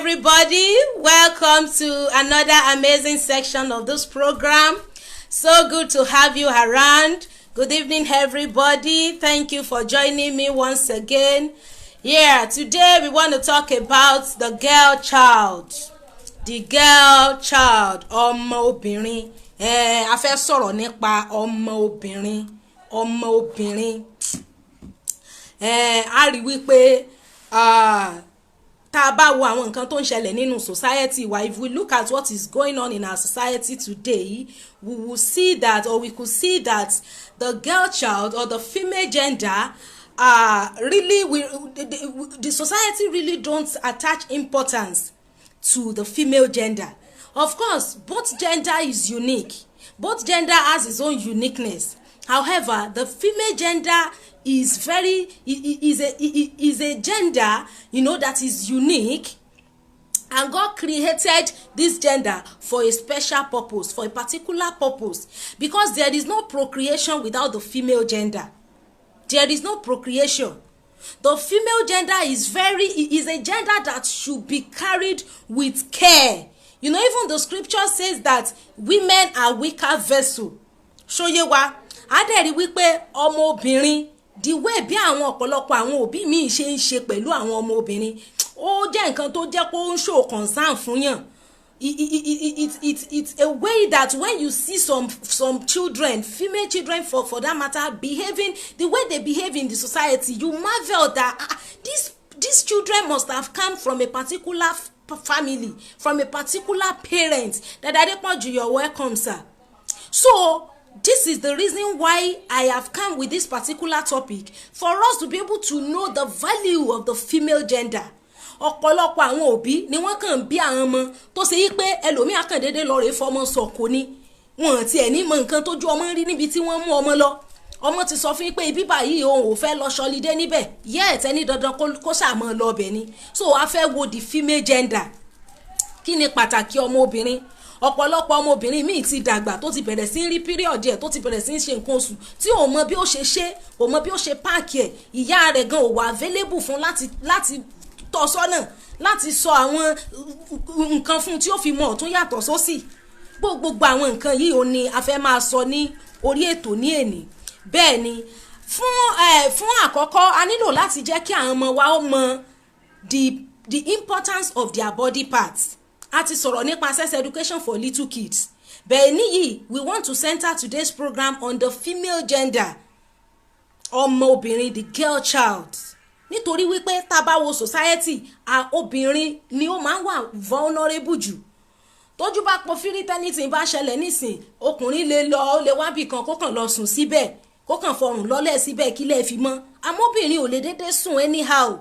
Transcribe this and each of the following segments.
everybody. Welcome to another amazing section of this program. So good to have you around. Good evening, everybody. Thank you for joining me once again. Yeah, today we want to talk about the girl child. The girl child, Obinrin. A fẹ́ sọ̀rọ̀ nípa Obinrin. Obinrin. A rí wípé tá a bá wo àwọn nǹkan tó ń ṣẹlẹ̀ nínú society wa, if we look at what is going on in our society today, we will see that, or we could see that the girl child or the female gender the society really don't attach importance to the female gender. Of course, both gender is unique. Both gender has its own uniqueness. However, the female gender is a gender, that is unique, and God created this gender for a special purpose, for a particular purpose, because there is no procreation without the female gender. There is no procreation. The female gender is a gender that should be carried with care. Even the scripture says that women are weaker vessel. Ṣóyé adẹ́rìí wípé ọmọbìnrin, the way bí àwọn ọ̀pọ̀lọpọ̀ àwọn òbí mi ṣe ń ṣe pẹ̀lú àwọn ọmọbìnrin, ó jẹ́ nǹkan tó jẹ́ pé ó ń show concern fún yàn. It's a way that when you see some children, female children for that matter, behaving the way they behave in the society, you marvel that these children must have come from a particular family, from a particular parent. That you're welcome, sir. So this is the reason why I have come with this particular topic, for us to be able to know the value of the female gender. Ọ̀pọ̀lọpọ̀ àwọn òbí ni wọ́n kàn bí àwọn ọmọ tó ṣe yí pé ẹlòmíì á kàn déédéé lọ rèé fọmọ sọ̀kò ni wọ́n ti ẹ̀ ní mọ nǹkan tójú ọmọ rí níbi tí wọ́n mú ọmọ lọ. Ọmọ ti sọ fún yín pé ibi báyìí òun ò fẹ́ lọ ṣọlidé níbẹ̀, yẹ́ ẹ̀tẹ́ ní dandan kó ṣàmọ́ lọ ọbẹ̀ ni. So a fẹ́ wo the female gender. Kí ni pàtàkì ọmọbìnrin? Ọ̀pọ̀lọpọ̀ ọmọbìnrin míì ti dàgbà tó ti bẹ̀rẹ̀ sí rí period ẹ̀, tó ti bẹ̀rẹ̀ sí ṣe nǹkan oṣù tí ò mọ bí ó ṣe ṣe, ò mọ bí ó ṣe páàkì ẹ̀, ìyá rẹ̀ gan ò wà available fún láti tọ́ sọ́nà, láti sọ àwọn nǹkan fún tí ó fi mọ̀ ọ̀tún yàtọ̀ sósì. Gbogbo àwọn nǹkan yìí ò ní a fẹ́ máa sọ ní orí ètò ní èní. Bẹ́ẹ̀ ni fún àkọ́kọ́ a nílò láti jẹ́ kí àwọn ọmọ wa ó mọ the importance of their body parts. A ti sọ̀rọ̀ nípa sex education for little kids. Bẹ́ẹ̀ níyì, we want to center today's program on the female gender. Ọmọbìnrin, the girl child. Nítorí wípé tá bá wo society, obìnrin ni ó máa ń wà vulnerable jù. Tójú bá pọ̀ fírí tẹ́nítì bá ṣẹlẹ̀ nísìn, ọkùnrin lè wá bì kan kó kàn lọ sùn síbẹ̀, kó kàn fọrùn lọ́lẹ̀ síbẹ̀ kí lè fi mọ́. Àmọ́bìnrin ò lè dédé sùn anyhow.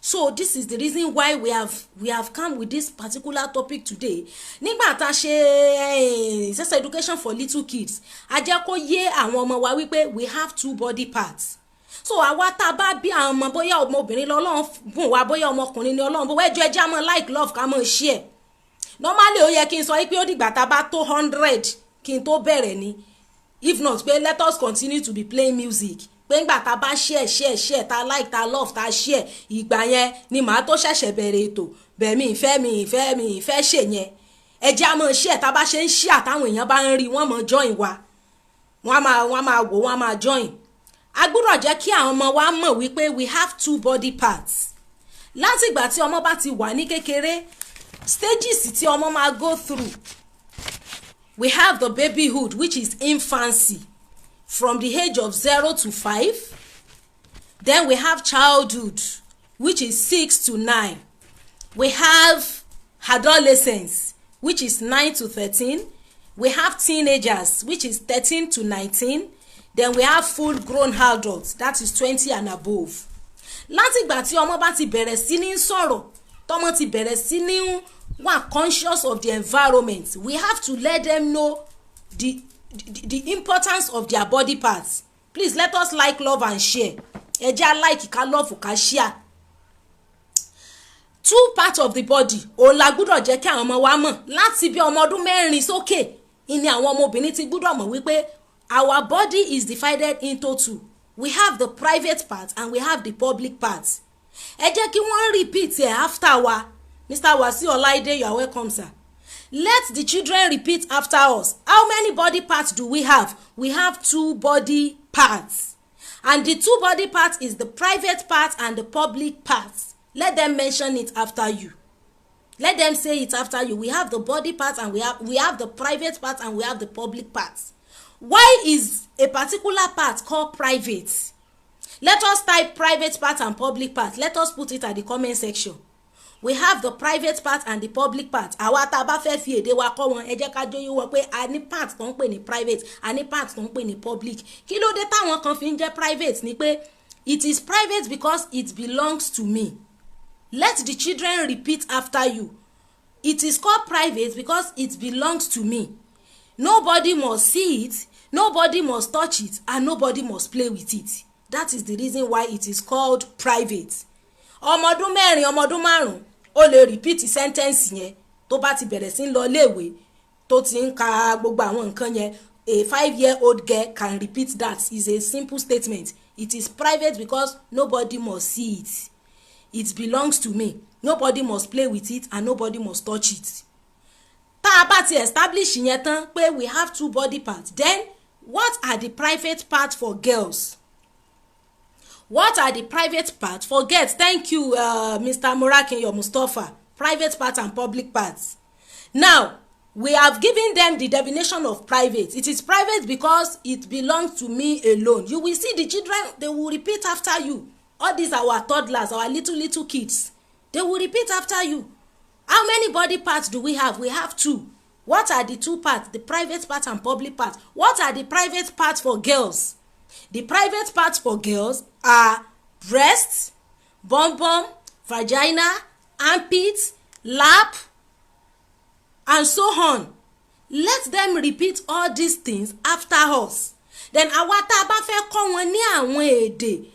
So this is the reason why we have come with this particular topic today. Nígbà tá ṣe sex education for little kids, a jẹ́ kó yé àwọn ọmọ wa wípé we have two body parts. So àwa tá bá bí àwọn ọmọ, bóyá ọmọbìnrin lọ́lọ́run bùn wá, bóyá ọmọkùnrin ni Ọlọ́run bùn wá, ẹjọ́ ẹjẹ́ àmọ́ like love ká mọ̀ share. Normally ó yẹ kí n sọ pé ó dìgbà tá bá tó 100 kí n tó bẹ̀rẹ̀ ni. If not, pé let us continue to be playing music. Pé ńgbà tá bá share tá like tá love tá share, ìgbà yẹn ni màá tó ṣẹ̀ṣẹ̀ bẹ̀rẹ̀ ètò. Bẹ́ẹ̀ mi ìfẹ́ ṣe yẹn. Ẹjẹ́ àmọ́ share tá bá ṣe ń share táwọn èèyàn bá ń rí, wọ́n mọ̀ join wa. Wọ́n máa wò, wọ́n máa join. A gbọ́dọ̀ jẹ́ kí àwọn ọmọ wa mọ̀ wípé we have two body parts. Láti ìgbà tí ọmọ bá ti wà ní kékeré, stages tí ọmọ máa go through. We have the babyhood, which is infancy, from the age of 0 to 5. Then we have childhood, which is 6 to 9. We have adolescence, which is 9 to 13. We have teenagers, which is 13 to 19. Then we have full-grown adults, that is 20 and above. Láti ìgbà tí ọmọ bá ti bẹ̀rẹ̀ sí ní sọ̀rọ̀, tọ́mọ ti bẹ̀rẹ̀ sí ní wà conscious of the environment, we have to let them know the importance of their body parts. Please let us like, love and share. Ẹ jẹ́ like, ká love, ká share. Two parts of the body òun la gbọ́dọ̀ jẹ́ kí àwọn ọmọ wa mọ̀. Láti bí ọmọ ọdún 4 sókè, ìní àwọn ọmọbìnrin ti gbọ́dọ̀ mọ̀ wípé our body is divided into two. We have the private part and we have the public part. Ẹ jẹ́ kí wọ́n repeat it after wa. Mr. Wasiu Olaide, you are welcome, sir. Let the children repeat after us. How many body parts do we have? We have 2 body parts. And the 2 body parts is the private part and the public parts. Let them mention it after you. Let them say it after you. We have the body parts and we have the private part and we have the public parts. Why is a particular part called private? Let us type private part and public part. Let us put it at the comment section. We have the private part and the public part. Àwa tá bá fẹ́ fi èdè wa kọ́ wọn, ẹ jẹ́ ká jẹ́ yín wọ́n pé a ní part tó ń pè ní private, a ní part tó ń pè ní public. Kí ló dé táwọn kan fi ń jẹ́ private ni pé it is private because it belongs to me. Let the children repeat after you. It is called private because it belongs to me. Nobody must see it, nobody must touch it, and nobody must play with it. That is the reason why it is called private. Ọmọdún mẹ́rin, ọmọdún márùn-ún, ó lè repeat sentence yẹn tó bá ti bẹ̀rẹ̀ sí lọ léèwé tó ti ń ka gbogbo àwọn nǹkan yẹn. A 5-year-old girl can repeat that. It's a simple statement. It is private because nobody must see it. It belongs to me. Nobody must play with it and nobody must touch it. Tá a bá ti establish yẹn tán pé we have 2 body parts. Then what are the private parts for girls? What are the private parts for girls? Thank you, Mr. Murakinyo Mustafa. Private parts and public parts. Now, we have given them the definition of private. It is private because it belongs to me alone. You will see the children, they will repeat after you. All these are our toddlers, our little kids. They will repeat after you. How many body parts do we have? We have 2. What are the 2 parts? The private part and public part. What are the private parts for girls? The private parts for girls are breasts, bum, vagina, armpits, lap, and so on. Let them repeat all these things after us. Then àwa tá bá fẹ́ kọ́ wọn ní àwọn èdè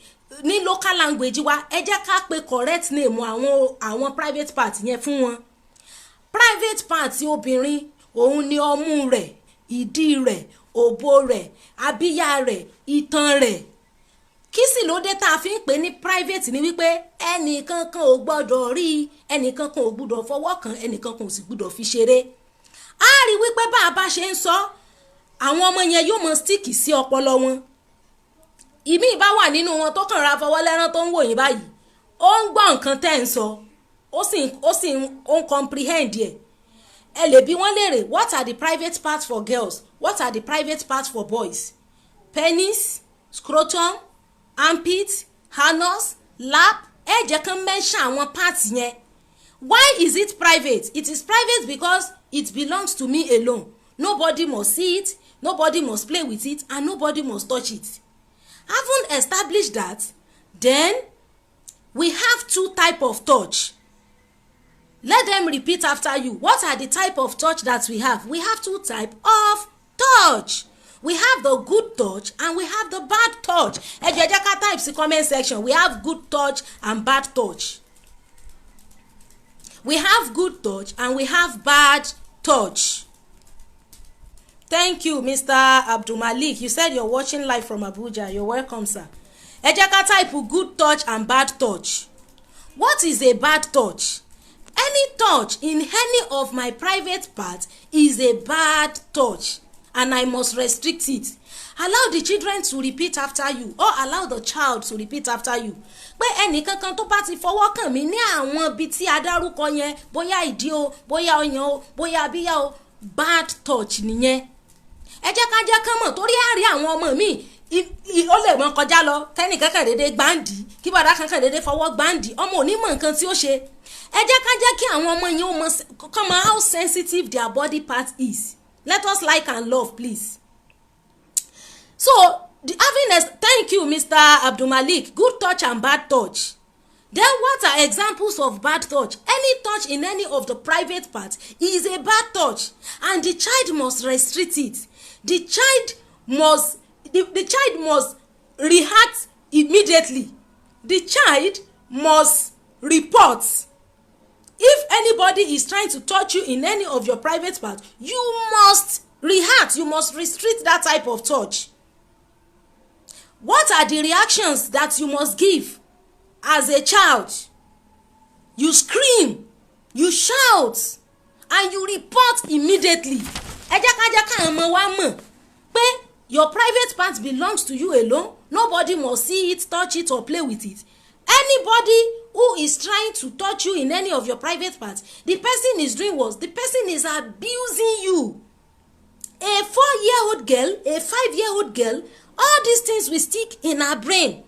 ní local language wa, ẹ jẹ́ ká pè correct name àwọn private part yẹn fún wọn. Private part obìnrin, òun ni ọmú rẹ̀, ìdí rẹ̀, òbò rẹ̀, abíyá rẹ̀, itan rẹ̀. Kí sì ló dé tá fi ń pè ní private ni wípé ẹnìkankan ò gbọ́dọ̀ rí, ẹnìkankan ò gbọ́dọ̀ fọwọ́ kàn, ẹnìkankan ò sì gbọ́dọ̀ fi ṣeré. A rí wípé bá a bá ṣe ń sọ, àwọn ọmọ yẹn yóò mọ stick sí ọpọlọ wọn. Ìmí bá wà nínú wọn tó kàn ra fọwọ́ lẹ́rán tó ń wò yín báyìí, ó ń gbọ́ nǹkan tẹ́ ń sọ, ó sì ń comprehend ẹ̀. Ẹ lè bi wọ́n léèrè, what are the private parts for girls? What are the private parts for boys? Penis, scrotum, armpit, anus, lap. Ẹ jẹ́ kán mention àwọn parts yẹn. Why is it private? It is private because it belongs to me alone. Nobody must see it, nobody must play with it, and nobody must touch it. Having established that, then we have 2 types of touch. Let them repeat after you. What are the type of touch that we have? We have 2 types of touch. We have the good touch and we have the bad touch. Ẹ jẹ́ ká type in comment section. We have good touch and bad touch. We have good touch and we have bad touch. Thank you, Mr. Abdul Malik. You said you're watching live from Abuja. You're welcome, sir. Ẹ jẹ́ ká type good touch and bad touch. What is a bad touch? Any touch in any of my private parts is a bad touch, and I must restrict it. Allow the children to repeat after you, or allow the child to repeat after you. Pé ẹnìkankan tó bá ti fọwọ́ kàn mí ní àwọn ibi tí a dárúkọ yẹn, bóyá ìdí o, bóyá ọyàn o, bóyá abíyá o, bad touch nìyẹn. Ẹ jẹ́ ká jẹ́ kán mọ̀ torí a rí àwọn ọmọ mi ó lè mọ kọjá lọ tẹ́nìkan kan dédé gbáǹdì kí bàdá kan dédé fọwọ́ gbáǹdì ọmọ onímọ̀ nǹkan tí ó ṣe. Ẹ jẹ́ ká jẹ́ kí àwọn ọmọ yẹn ó mọ come on how sensitive their body part is. Let us like and love, please. So thank you, Mr. Abdul Malik. Good touch and bad touch. Then what are examples of bad touch? Any touch in any of the private parts is a bad touch, and the child must restrict it. The child must react immediately. The child must report. If anybody is trying to touch you in any of your private parts, you must react. You must restrict that type of touch. What are the reactions that you must give as a child? You scream, you out and you report immediately. Ẹ jẹ́ ká ọmọ wa mọ̀ pé your private part belongs to you alone. Nobody must see it, touch it or play with it. Anybody who is trying to touch you in any of your private parts, the person is doing what? The person is abusing you. A 4-year-old girl, a 5-year-old girl, all these things will stick in her brain.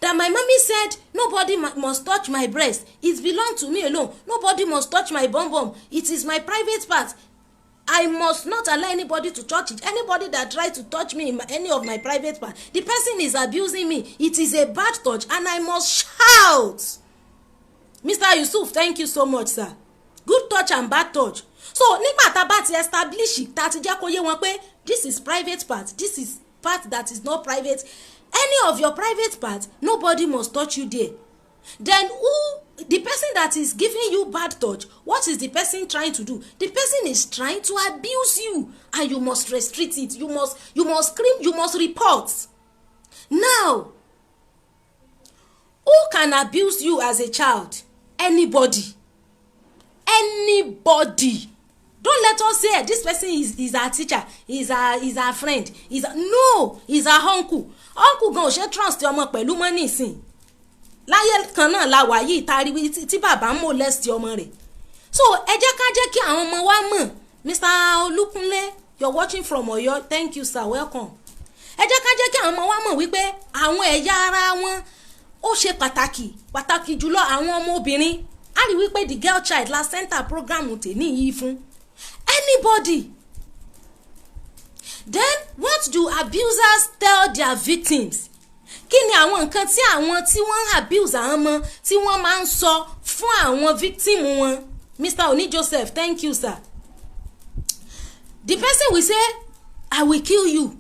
That my mommy said, nobody must touch my breast. It belongs to me alone. Nobody must touch my bum bum. It is my private part. I must not allow anybody to touch it. Anybody that tries to touch me in any of my private part, the person is abusing me. It is a bad touch and I must shout. Mr. Yusuf, thank you so much, sir. Good touch and bad touch. So, nígbà tá bá ti establish tá ti jẹ́ kó yé wọn pé this is private part, this is part that is not private. Any of your private part, nobody must touch you there. Then the person that is giving you bad touch, what is the person trying to do? The person is trying to abuse you and you must restrict it. You must scream, you must report. Now, who can abuse you as a child? Anybody. Anybody. Don't let us say this person is our teacher, is our friend, no, is our uncle. Uncle gan ṣe trust ọmọ pẹ̀lú mọ́ nísìn. Láyé kan náà la wà yìí tari tí bàbá ń molest ọmọ rẹ̀. So ẹ jẹ́ ká jẹ́ kí àwọn ọmọ wa mọ̀. Mr. Olukunle, you're watching from Oyo. Thank you, sir. Welcome. Ẹ jẹ́ ká jẹ́ kí àwọn ọmọ wa mọ̀ wípé àwọn ẹ̀yà ara wọn ó ṣe pàtàkì jùlọ àwọn ọmọ obìnrin. A rí wípé the girl child la center program tèmi yìí fún. Anybody. Then what do abusers tell their victims? Kí ni àwọn nǹkan tí àwọn tí wọ́n abuse àwọn ọmọ tí wọ́n máa ń sọ fún àwọn victim wọn? Mr. Oni Joseph, thank you, sir. The person will say, I will kill you.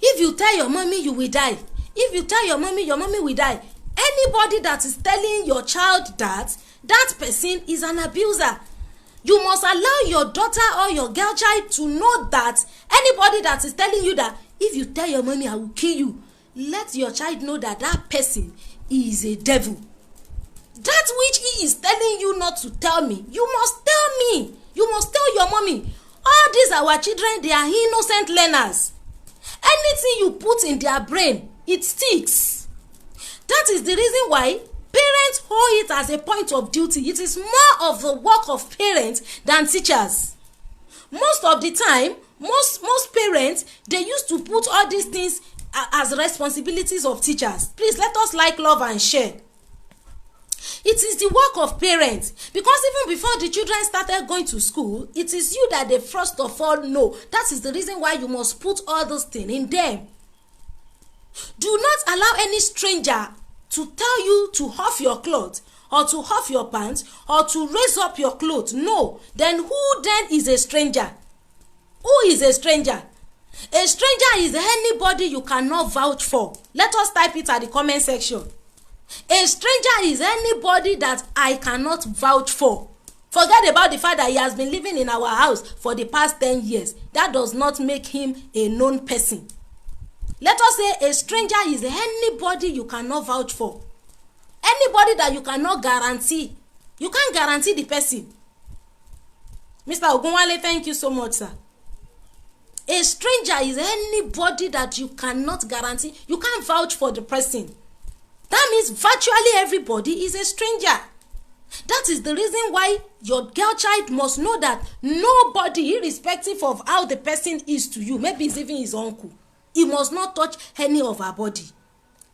If you tell your mommy, you will die. If you tell your mommy will die. Anybody that is telling your child that person is an abuser. You must allow your daughter or your girl child to know that anybody that is telling you that if you tell your mommy, I will kill you, let your child know that person is a devil. That which he is telling you not to tell me, you must tell me. You must tell your mommy. All these our children, they are innocent learners. Anything you put in their brain, it sticks. That is the reason why parents hold it as a point of duty. It is more of the work of parents than teachers. Most of the time, most parents, they used to put all these things as responsibilities of teachers. Please let us like, love and share. It is the work of parents, because even before the children started going to school, it is you that they first of all know. That is the reason why you must put all those things in them. Do not allow any stranger to tell you to off your clothes or to off your pants or to raise up your clothes. No. Then who then is a stranger? Who is a stranger? A stranger is anybody you cannot vouch for. Let us type it at the comment section. A stranger is anybody that I cannot vouch for. Forget about the fact that he has been living in our house for the past 10 years. That does not make him a known person. Let us say a stranger is anybody you cannot vouch for. Anybody that you cannot guarantee. You can't guarantee the person. Mr. Ogunwale, thank you so much, sir. A stranger is anybody that you cannot guarantee. You can't vouch for the person. That means virtually everybody is a stranger. That is the reason why your girl child must know that nobody, irrespective of how the person is to you, maybe it's even his uncle, he must not touch any of her body.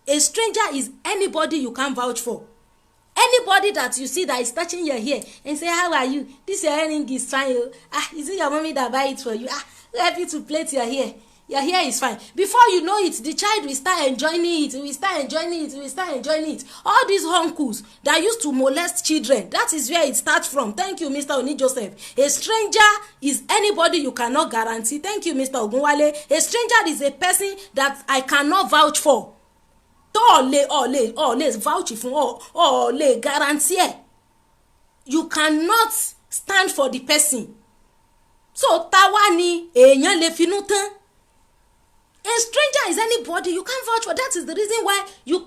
A stranger is anybody you can't vouch for. Anybody that you see that is touching your hair and say, how are you? This your earring is fine. Is it your mommy that buy it for you? Help you to plait your hair. Your hair is fine. Before you know it, the child will start enjoying it. Will start enjoying it. All these uncles that used to molest children, that is where it starts from. Thank you, Mr. Oni Joseph. A stranger is anybody you cannot guarantee. Thank you, Mr. Ogunwale. A stranger is a person that I cannot vouch for. Vouch for guarantee. You cannot stand for the person. So tawani èèyàn lè finú tán. A stranger is anybody you can't vouch for. That is the reason why you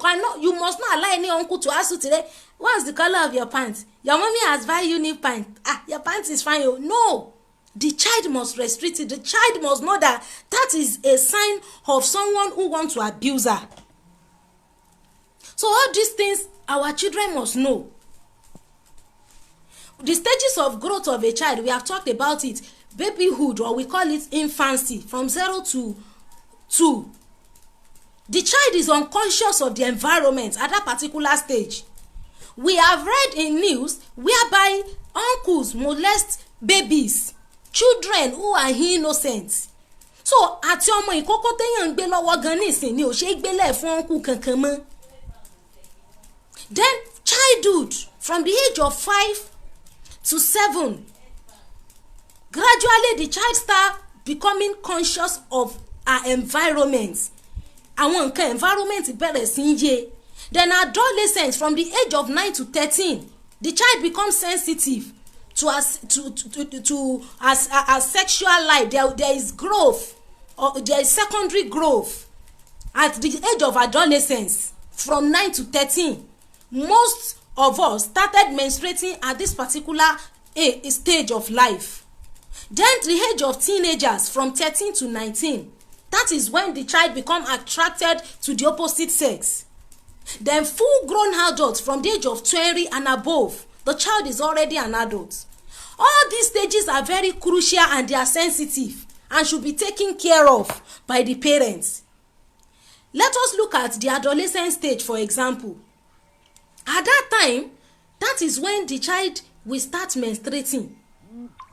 must not allow any uncle to ask you today, what's the color of your pants? Your mommy has buy you new pants. Your pants is fine. Oh no, the child must restrict it. The child must know that that is a sign of someone who wants to abuse her. So all these things our children must know. The stages of growth of a child, we have talked about it. Babyhood, or we call it infancy, from 0 to 2. The child is unconscious of the environment at that particular stage. We have read in news whereby uncles molest babies, children who are innocent. So àti ọmọ ìkókó téèyàn ń gbé lọ́wọ́ gan nísìn ni ò ṣe gbélé fún uncle kankan mọ́. Then childhood, from the age of 5 to 7, gradually the child start becoming conscious of our environment. Àwọn nǹkan environment bẹ̀rẹ̀ sí í yé. Then adolescence, from the age of 9 to 13, the child becomes sensitive to as sexual life. There is growth, or there is secondary growth at the age of adolescence. From 9 to 13, most of us started menstruating at this particular stage of life. Then the age of teenagers, from 13 to 19, that is when the child becomes attracted to the opposite sex. Then full-grown adults, from the age of 20 and above, the child is already an adult. All these stages are very crucial and they are sensitive and should be taken care of by the parents. Let us look at the adolescent stage, for example. At that time, that is when the child will start menstruating.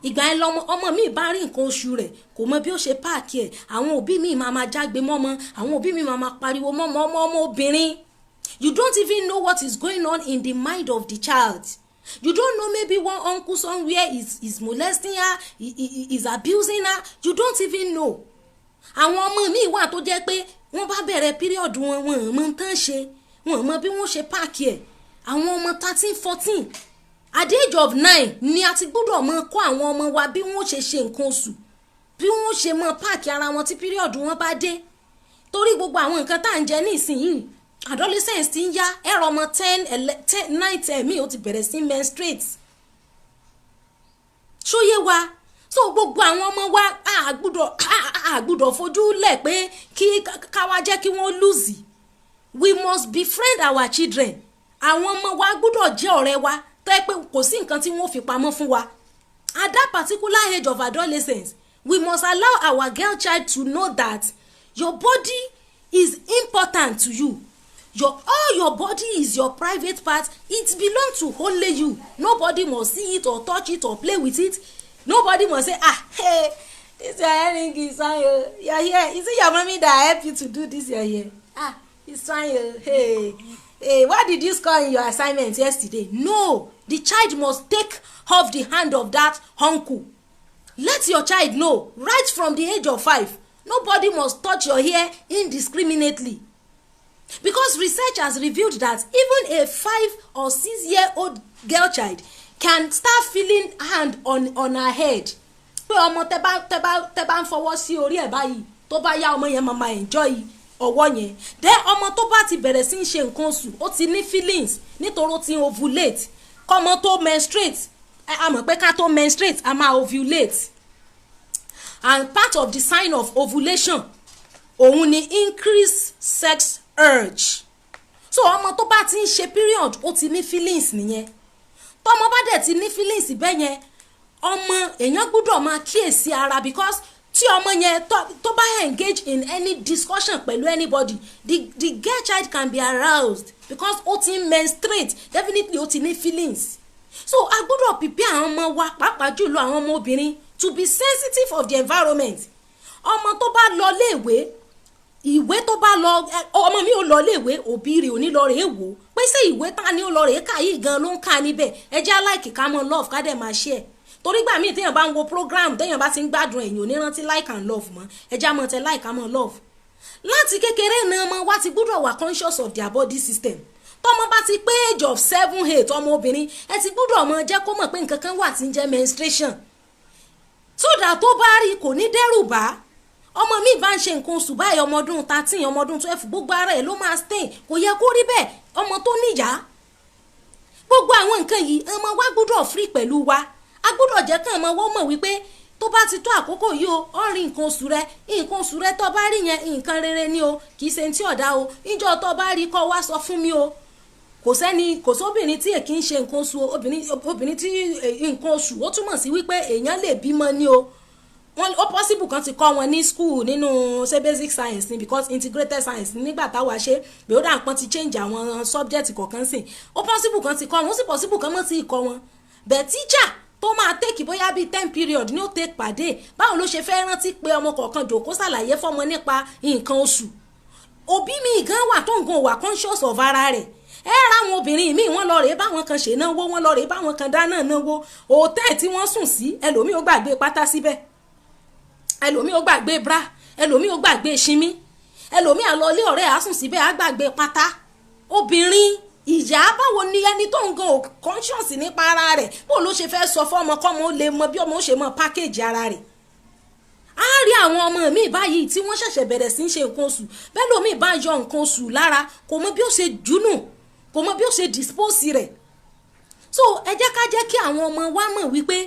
Ìgbà yẹn ọmọ mi bá rí nǹkan oṣù rẹ̀ kò mọ bí ó ṣe páàkì ẹ̀. Àwọn òbí mi máa jágbe mọ́mọ, àwọn òbí mi máa pariwo mọ́mọ ọmọ obìnrin. You don't even know what is going on in the mind of the child. You don't know, maybe one uncle somewhere is molesting her, is abusing her. You don't even know. Àwọn ọmọ mi wà tó jẹ́ pé wọ́n bá bẹ̀rẹ̀ period wọn mọ tán ṣe, wọn mọ bí wọ́n ṣe páàkì ẹ̀. Àwọn ọmọ 13, 14. At the age of 9 ni a ti gbọ́dọ̀ mọ kọ́ àwọn ọmọ wa bí wọ́n ṣe nǹkan oṣù, bí wọ́n ṣe mọ páàkì ara wọn tí period wọn bá dé. Torí gbogbo àwọn nǹkan tá à ń jẹ ní ìsinyìí, adolescence ti ń yá, ẹ̀rọ ọmọ 10, 9, 10 mi ó ti bẹ̀rẹ̀ sí menstruate. Ṣóyé wa? So gbogbo àwọn ọmọ wa a gbọ́dọ̀ fojú lẹ̀ pé kí ká wá jẹ́ kí wọ́n lose. We must befriend our children. Àwọn ọmọ wa gbọ́dọ̀ jẹ́ ọ̀rẹ́ wa. Tẹ́ pé kò sí nǹkan tí wọ́n fi pamọ́ fún wa. At that particular age of adolescence, we must allow our girl child to know that your body is important to you. All your body is your private part. It belongs to only you. Nobody must see it or touch it or play with it. Nobody must say, hey, this your earring is fine. Your hair. Is it your mommy that helped you to do this your hair? It's fine. Hey, what did you score in your assignment yesterday? No, the child must take off the hand of that uncle. Let your child know right from the age of 5. Nobody must touch your hair indiscriminately. Because research has revealed that even a 5 or 6-year-old girl child can start feeling hand on her head. Pé ọmọ tẹ́ bá ń fọwọ́ sí orí ẹ̀ báyìí, tó bá yá ọmọ yẹn máa enjoy ọwọ́ yẹn. Then ọmọ tó bá ti bẹ̀rẹ̀ sí ń ṣe nǹkan oṣù, ó ti ní feelings nítorí ó ti ovulate. Kọ́mọ tó menstruate, a mọ̀ pé ká tó menstruate a máa ovulate. And part of the sign of ovulation òun ni increased sex urge. So ọmọ tó bá ti ń ṣe period ó ti ní feelings nìyẹn. Tọ́mọ bá dẹ̀ ti ní feelings bẹ́ẹ̀ yẹn, ọmọ èèyàn gbọ́dọ̀ máa kíyèsí ara, because tí ọmọ yẹn tó bá engage in any discussion pẹ̀lú anybody, the girl child can be aroused because ó ti menstruate, definitely ó ti ní feelings. So a gbọ́dọ̀ prepare àwọn ọmọ wa, pàápàá jùlọ àwọn ọmọ obìnrin, to be sensitive of the environment. Ọmọ tó bá lọ léèwé, ìwé tó bá lọ, ọmọ mi ò lọ léèwé, òbí rẹ̀ ò ní lọ rèé wò pé ṣé ìwé ta ni ó lọ rèé kà yìí gan ló ń kà níbẹ̀. Ẹ jẹ́ like ká mọ love ká dẹ̀ máa share. Torí gbà míì téèyàn bá ń wo program, téèyàn bá ti ń gbádùn ẹ̀yìn ò ní rántí like and love mọ́. Ẹ jẹ́ àmọ́ tẹ like àmọ́ love. Láti kékeré náà ọmọ wa ti gbọ́dọ̀ wà conscious of their body system. Tọ́mọ bá ti pé age of 7, 8 ọmọ obìnrin, ẹ ti gbọ́dọ̀ mọ jẹ́ kó mọ̀ pé nǹkan kan wà tí ń jẹ́ menstruation. So that tó bá rí kò ní dẹ́rù bá. Ọmọ mi bá ń ṣe nǹkan oṣù báyìí, ọmọ ọdún 13, ọmọ ọdún 12, gbogbo ara ẹ̀ ló máa stain. Kò yẹ kó rí bẹ́ẹ̀. Ọmọ tó níyà. gbogbo àwọn nǹkan yìí ọmọ wa gbọ́dọ̀ free pẹ̀lú wa a gbọ́dọ̀ jẹ́ kí ọmọ wa mọ̀ wípé tó bá ti tó àkókò yìí o ó rí nǹkan oṣù rẹ tó bá rí yẹn nǹkan rere ni o kì í ṣe tí ọ̀dà o níjọ́ tó bá rí kó wá sọ fún mi o kò sóbìnrin tí èkì ń ṣe nǹkan oṣù obìnrin tí nǹkan oṣù ó túmọ̀ sí wípé èèyàn lè bímọ ni o ó possible kan ti kọ́ wọn ní school nínú ṣe basic science ni because integrated science nígbà táwa ṣe bí ó dà pọ́n ti change àwọn subject kọ̀ọ̀kan sí ó possible kan ti kọ́ wọn ó sì possible kan mọ́ ti kọ́ wọn but teacher tó máa take bóyá bíi 10 period ní ó take per day báwo ló ṣe fẹ́ rántí pé ọmọ kọ̀ọ̀kan jòkó ṣàlàyé fọ́mọ nípa nǹkan oṣù òbí mi gan wà tó ń gan wà conscious of ara rẹ̀ ra àwọn obìnrin míì wọ́n lọ rèé báwọn kan ṣe náwó wọ́n lọ rèé báwọn kan dáná náwó hòtẹ́ẹ̀ tí wọ́n sùn sí ẹlòmíì ó gbàgbé pátá síbẹ̀ ẹlòmíì ó gbàgbé bra ẹlòmíì ó gbàgbé ṣimí ẹlòmíì àlọlé ọ̀rẹ́ àsùn síbẹ̀ á gbàgbé pátá obìnrin ìyá báwo ni ẹni tó ń gan ò conscious nípa ara rẹ̀ bó ló ṣe fẹ́ sọ fọ́mọ kọ́mọ ó lè mọ bí ọmọ ó ṣe mọ package ara rẹ̀ á rí àwọn ọmọ mi báyìí tí wọ́n ṣẹ̀ṣẹ̀ bẹ̀rẹ̀ sí í ṣe nǹkan oṣù bẹ́ẹ̀ lómi bá yọ nǹkan oṣù lára kò mọ bí ó ṣe jùnù kò mọ bí ó ṣe dispose rẹ̀ so ẹ jẹ́ ká jẹ́ kí àwọn ọmọ wa mọ̀ wípé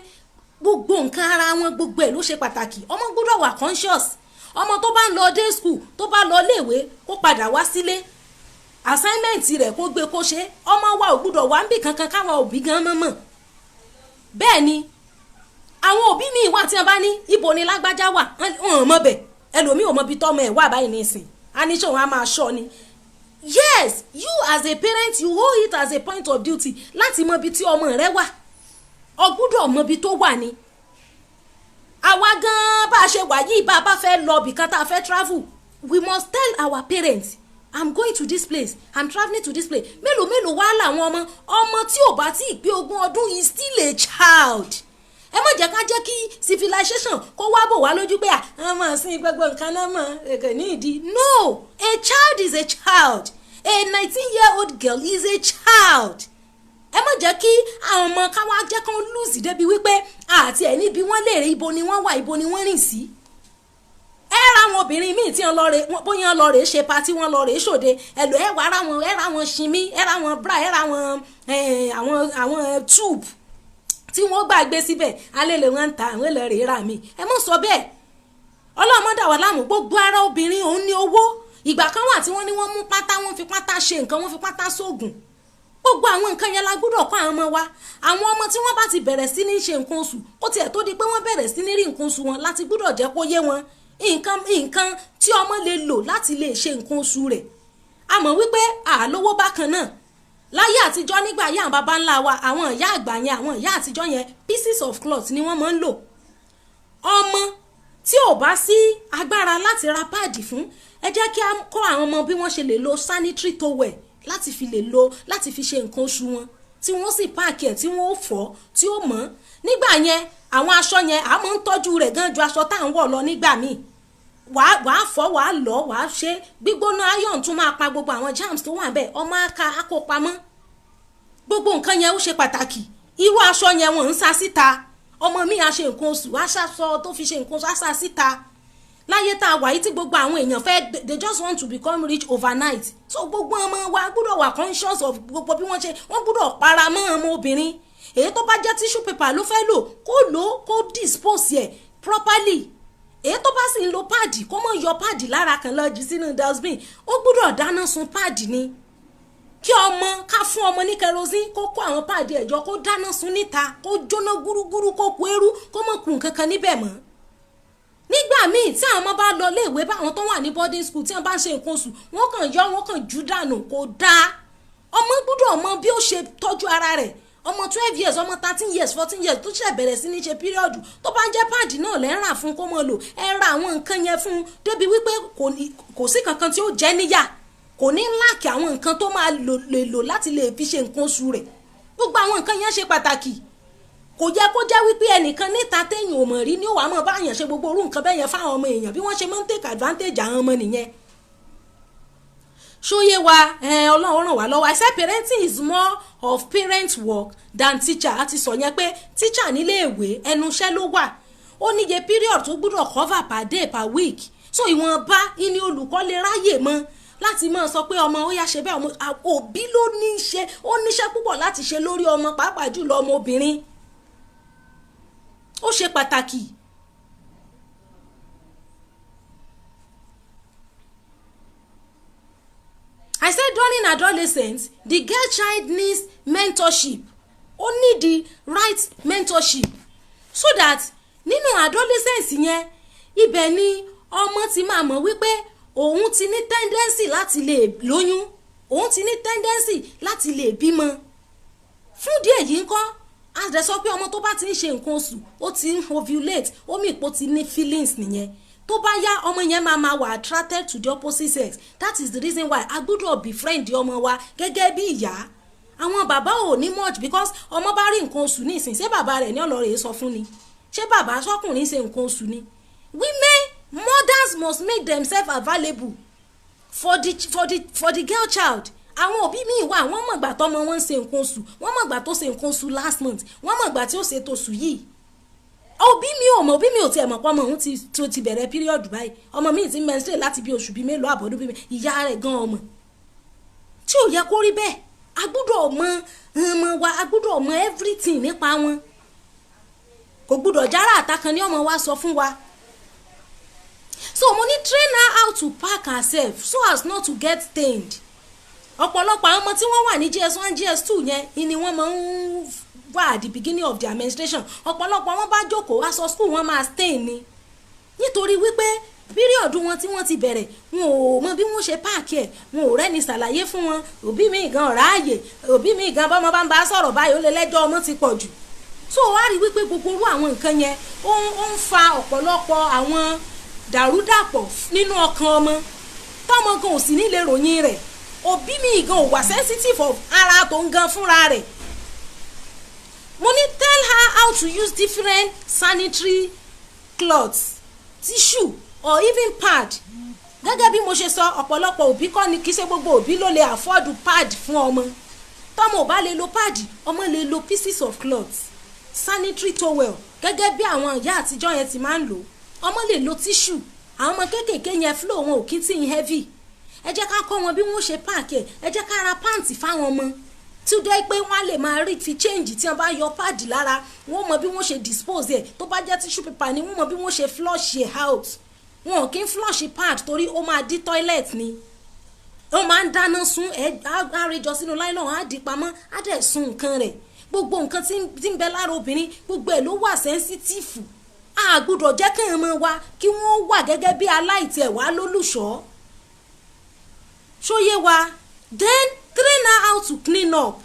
gbogbo nǹkan ara wọn gbogbo ẹ̀ ló ṣe pàtàkì ọmọ gbọ́dọ̀ wà conscious ọmọ tó bá ń lọ day school tó bá lọ léèwé kó padà wá sílé assignment rẹ̀ kó gbé kó ṣe ọmọ wa ò gbọ́dọ̀ wá ń bì kankan káwọn òbí gan mọ̀ bẹ́ẹ̀ ni àwọn òbí míì wà tí wọ́n bá ní ibo ni lágbájá wà wọ́n mọ̀ bẹ̀ ẹlòmíì ò mọ bí tọ́mọ ẹ̀ wà báyìí nísìn aníṣẹ́ òun á máa ṣọ́ ni yes you as a parent you hold it as a point of duty láti mọ bí tí ọmọ rẹ wà o gbọ́dọ̀ mọ bí tó wà ni àwa gan bá a ṣe wà yìí bá a bá fẹ́ lọ bìkan tá a fẹ́ travel we must tell our parents I'm going to this place I'm traveling to this place mélòó wá làwọn ọmọ tí ò bá tí ì pé 20 ọdún is still a child ẹ má jẹ́ ká jẹ́ kí civilization kó wá bò wá lójú pé àmọ́ sí gbogbo nǹkan náà mọ̀ èkó ní ìdí no a child is a child a 19-year-old girl is a child ẹ má jẹ́ kí àwọn ọmọ ká wá jẹ́ kán lùsì débi wípé àti ẹ̀ níbi wọ́n lè rí ibo ni wọ́n wà ibo ni wọ́n rìn sí ẹ ra àwọn obìnrin míì tí bóyá lọ rè ṣe patí wọn lọ rè ṣòde ẹlò ẹ ra wọn ṣimí ẹ ra wọn bra ẹ ra àwọn tube tí wọ́n gbàgbé síbẹ̀ alẹ́ lè wọ́n ń ta àwọn èlò rè rà mí ẹ mọ̀ sọ bẹ́ẹ̀ ọlọ́mọdé wà láàmú gbogbo ara obìnrin òun ní owó ìgbà kan wà tí wọ́n ní wọ́n mú pátá wọ́n fi pátá ṣe nǹkan wọ́n fi pátá sóògùn gbogbo àwọn nǹkan yẹn la gbọ́dọ̀ kọ́ àwọn ọmọ wa àwọn ọmọ tí wọ́n bá ti bẹ̀rẹ̀ sí ní ṣe nǹkan oṣù ó tiẹ̀ tó di pé wọ́n bẹ̀rẹ̀ sí ní rí nǹkan oṣù wọn láti gbọ́dọ̀ jẹ́ kó yé wọn nǹkan tí ọmọ lè lò láti lè ṣe nǹkan oṣù rẹ̀ a mọ̀ wípé àlówó bákan náà láyé àtijọ́ nígbà yá àwọn baba ńlá wa àwọn ìyá àgbà yẹn àwọn ìyá àtijọ́ yẹn pieces of cloth ni wọ́n máa ń lò ọmọ tí ò bá sí agbára láti ra páàdì fún ẹ jẹ́ kí a kọ́ àwọn ọmọ bí wọ́n ṣe lè lo sanitary towel láti fi lè lo láti fi ṣe nǹkan oṣù wọn tí wọ́n sì páàkì ẹ̀ tí wọ́n ó fọ̀ tí ó mọ́ nígbà yẹn àwọn aṣọ yẹn a máa ń tọ́jú rẹ̀ gan ju aṣọ tá à ń wọ̀ lọ nígbà míì wàá fọ̀ wàá lọ wàá ṣe gbígbóná iron tún máa pa gbogbo àwọn germs tó wà bẹ́ẹ̀ ọmọ aka akópamọ́ gbogbo nǹkan yẹn ó ṣe pàtàkì irú aṣọ yẹn wọ́n ń sa síta ọmọ mi á ṣe nǹkan oṣù aṣọ tó fi ṣe nǹkan oṣù á sa síta láyé tá a wà yìí tí gbogbo àwọn èèyàn fẹ́ they just want to become rich overnight so gbogbo ọmọ wa gbọ́dọ̀ wà conscious of gbogbo bí wọ́n gbọ́dọ̀ para mọ́ ọmọ obìnrin èyí tó bá jẹ́ tissue paper ló fẹ́ lò kó dispose ẹ̀ properly èyí tó bá sì ń lo páàdì kó mọ̀ yọ páàdì lára kan lọ jù sínú dustbin ó gbọ́dọ̀ dáná sun páàdì ni kí ọmọ ká fún ọmọ ní kerosene kó kó àwọn páàdì ẹ̀jọ́ kó dáná sun níta kó jóná gúrúgúrú kó kú eérú kó mọ̀ kùn kankan níbẹ̀ mọ́ nígbà míì tí àwọn ọmọ bá lọ léèwé báwọn tó wà ní boarding school tí wọ́n bá ń ṣe nǹkan oṣù wọ́n kàn jù dànù kó dáa ọmọ gbọ́dọ̀ mọ bí ó ṣe tọ́jú ara rẹ̀ ọmọ 12 years ọmọ 13 years 14 years tó ṣe bẹ̀rẹ̀ sí ní ṣe píríọ̀dù tó bá ń jẹ́ páàdì náà lẹ́ ń rà fún kó mọ̀ lò ẹ ra àwọn nǹkan yẹn fún débi wípé kò sí kankan tí ó jẹ́ níyà kò ní láàkì àwọn nǹkan tó máa lè lò láti lè fi ṣe nǹkan oṣù rẹ̀ gbogbo àwọn nǹkan yẹn ṣe pàtàkì kò yẹ kó jẹ́ wípé ẹnìkan níta téèyàn ò mọ̀ rí ní ó wá mọ̀ báyàn ṣe gbogbo orú nǹkan bẹ́ẹ̀ yẹn fáwọn ọmọ èèyàn bí wọ́n ṣe máa ń take advantage àwọn ọmọ nìyẹn ṣóyé wa ọlọ́run ràn wá lọ́wọ́ I say parenting is more of parent work than teacher àti sọ yẹn pé teacher nílé ìwé ẹnu iṣẹ́ ló wà ó níye period tó gbọ́dọ̀ cover per day per week so ìwọ̀nba ìní olùkọ́ lè ráyè mọ́ láti máa sọ pé ọmọ ó yá ṣe bẹ́ẹ̀, ọmọ òbí ló ní í ṣe, ó níṣẹ́ púpọ̀ láti ṣe lórí ọmọ, pàápàá jùlọ ọmọ obìnrin. Ó ṣe pàtàkì. I said during adolescence, the girl child needs mentorship. Ó need the right mentorship so that nínú adolescence yẹn, ibẹ̀ ni ọmọ ti máa mọ̀ wípé òun ti ní tendency láti lè lóyún, òun ti ní tendency láti lè bímọ. Fún díẹ̀ yìí ńkọ́, a dẹ̀ sọ pé ọmọ tó bá ti ń ṣe nǹkan oṣù, ó ti ń ovulate, ó mì pé ó ti ní feelings nìyẹn. Tó bá yá ọmọ yẹn máa wà attracted to the opposite sex. That is the reason why a gbọ́dọ̀ befriend ọmọ wa gẹ́gẹ́ bí ìyá. Àwọn bàbá ò ní much because ọmọ bá rí nǹkan oṣù ní ìsìn, ṣé bàbá rẹ̀ ní ọlọ́rẹ̀ sọ fún ni? Ṣé bàbá sọkùnrin ṣe nǹkan oṣù ni? Women, mothers must make themselves available for the girl child. Àwọn òbí mi wà, wọ́n mọ̀ gbà tọ́mọ wọn ṣe nǹkan oṣù, wọ́n mọ̀ gbà tó ṣe nǹkan oṣù last month, wọ́n mọ̀ gbà tí ó ṣe tóṣù yìí. Òbí mi ò tiẹ̀ mọ̀ pé ọmọ òun ti bẹ̀rẹ̀ period báyìí, ọmọ mi ti menstruate láti bí oṣù bí mélòó àbọ̀dún bí ìyá rẹ̀ gan ọmọ. Tí ò yẹ kó rí bẹ́ẹ̀, a gbọ́dọ̀ mọ ọmọ wa, a gbọ́dọ̀ mọ everything nípa wọn. Kò gbọ́dọ̀ jára àtàkàn ní ọmọ wa sọ fún wa. So mo ní train her how to pack herself so as not to get stained. Ọ̀pọ̀lọpọ̀ àwọn ọmọ tí wọ́n wà ní GS1 GS2 yẹn ni wọ́n máa ń wà at the beginning of their menstruation. Ọ̀pọ̀lọpọ̀ wọn bá jókòó aṣọ school wọn máa stain ni, nítorí wípé period wọn tí wọ́n ti bẹ̀rẹ̀ wọn ò mọ bí wọ́n ṣe páàkì ẹ̀, wọn ò rẹ́ni ṣàlàyé fún wọn. Òbí mi gan ráàyè, òbí mi gan bọ́mọ bá ń bá sọ̀rọ̀ báyìí ó lè lẹ́jọ́ ọmọ ti pọ̀ jù. So wá rí wípé gbogbo irú àwọn nǹkan yẹn ó ń fa ọ̀pọ̀lọpọ̀ àwọn dàrúdàpọ̀ nínú ọkàn ọmọ, tọ́mọ gan ò sì nílé ròyìn rẹ̀. Òbí mi gan ò wà sensitive of ara tó ń gan fúnra rẹ̀. Mo ní tell her how to use different sanitary cloths, tissue or even pad. Gẹ́gẹ́ bí mo ṣe sọ, ọ̀pọ̀lọpọ̀ òbí kọ́ ni, kì í ṣe gbogbo òbí ló lè afford pad fún ọmọ. Tọ́mọ ò bá lè lo pad, ọmọ lè lo pieces of cloths, sanitary towel, gẹ́gẹ́ bí àwọn ìyá àtijọ́ yẹn ti máa ń lò. Ọmọ lè lo tissue. Àwọn ọmọ kéékèèké yẹn flow wọn ò kí tí ń heavy. Ẹ jẹ́ ká kọ́ wọn bí wọ́n ṣe pack ẹ̀, ẹ jẹ́ ká ra pants fáwọn ọmọ tí ó jẹ́ pé wọ́n lè máa rí fi change tí wọ́n bá yọ pad lára, wọ́n mọ bí wọ́n ṣe dispose ẹ̀. Tó bá jẹ́ tissue paper ni wọ́n mọ bí wọ́n ṣe flush ẹ̀ out. Wọn ò kí ń flush pad torí ó máa dí toilet ni. Ó máa ń dáná sun ẹ̀, á rẹjọ sínú nylon, á di pamọ́, á dẹ̀ sun nǹkan rẹ̀. Gbogbo nǹkan tí ń bẹ lára obìnrin gbogbo ẹ̀ ló wà sensitive. A gbọ́dọ̀ jẹ́ kí ọmọ wa kí wọ́n wà gẹ́gẹ́ bí aláìtì ẹ̀wà lólùṣọ́. Ṣóyé wa. Then train her how to clean up.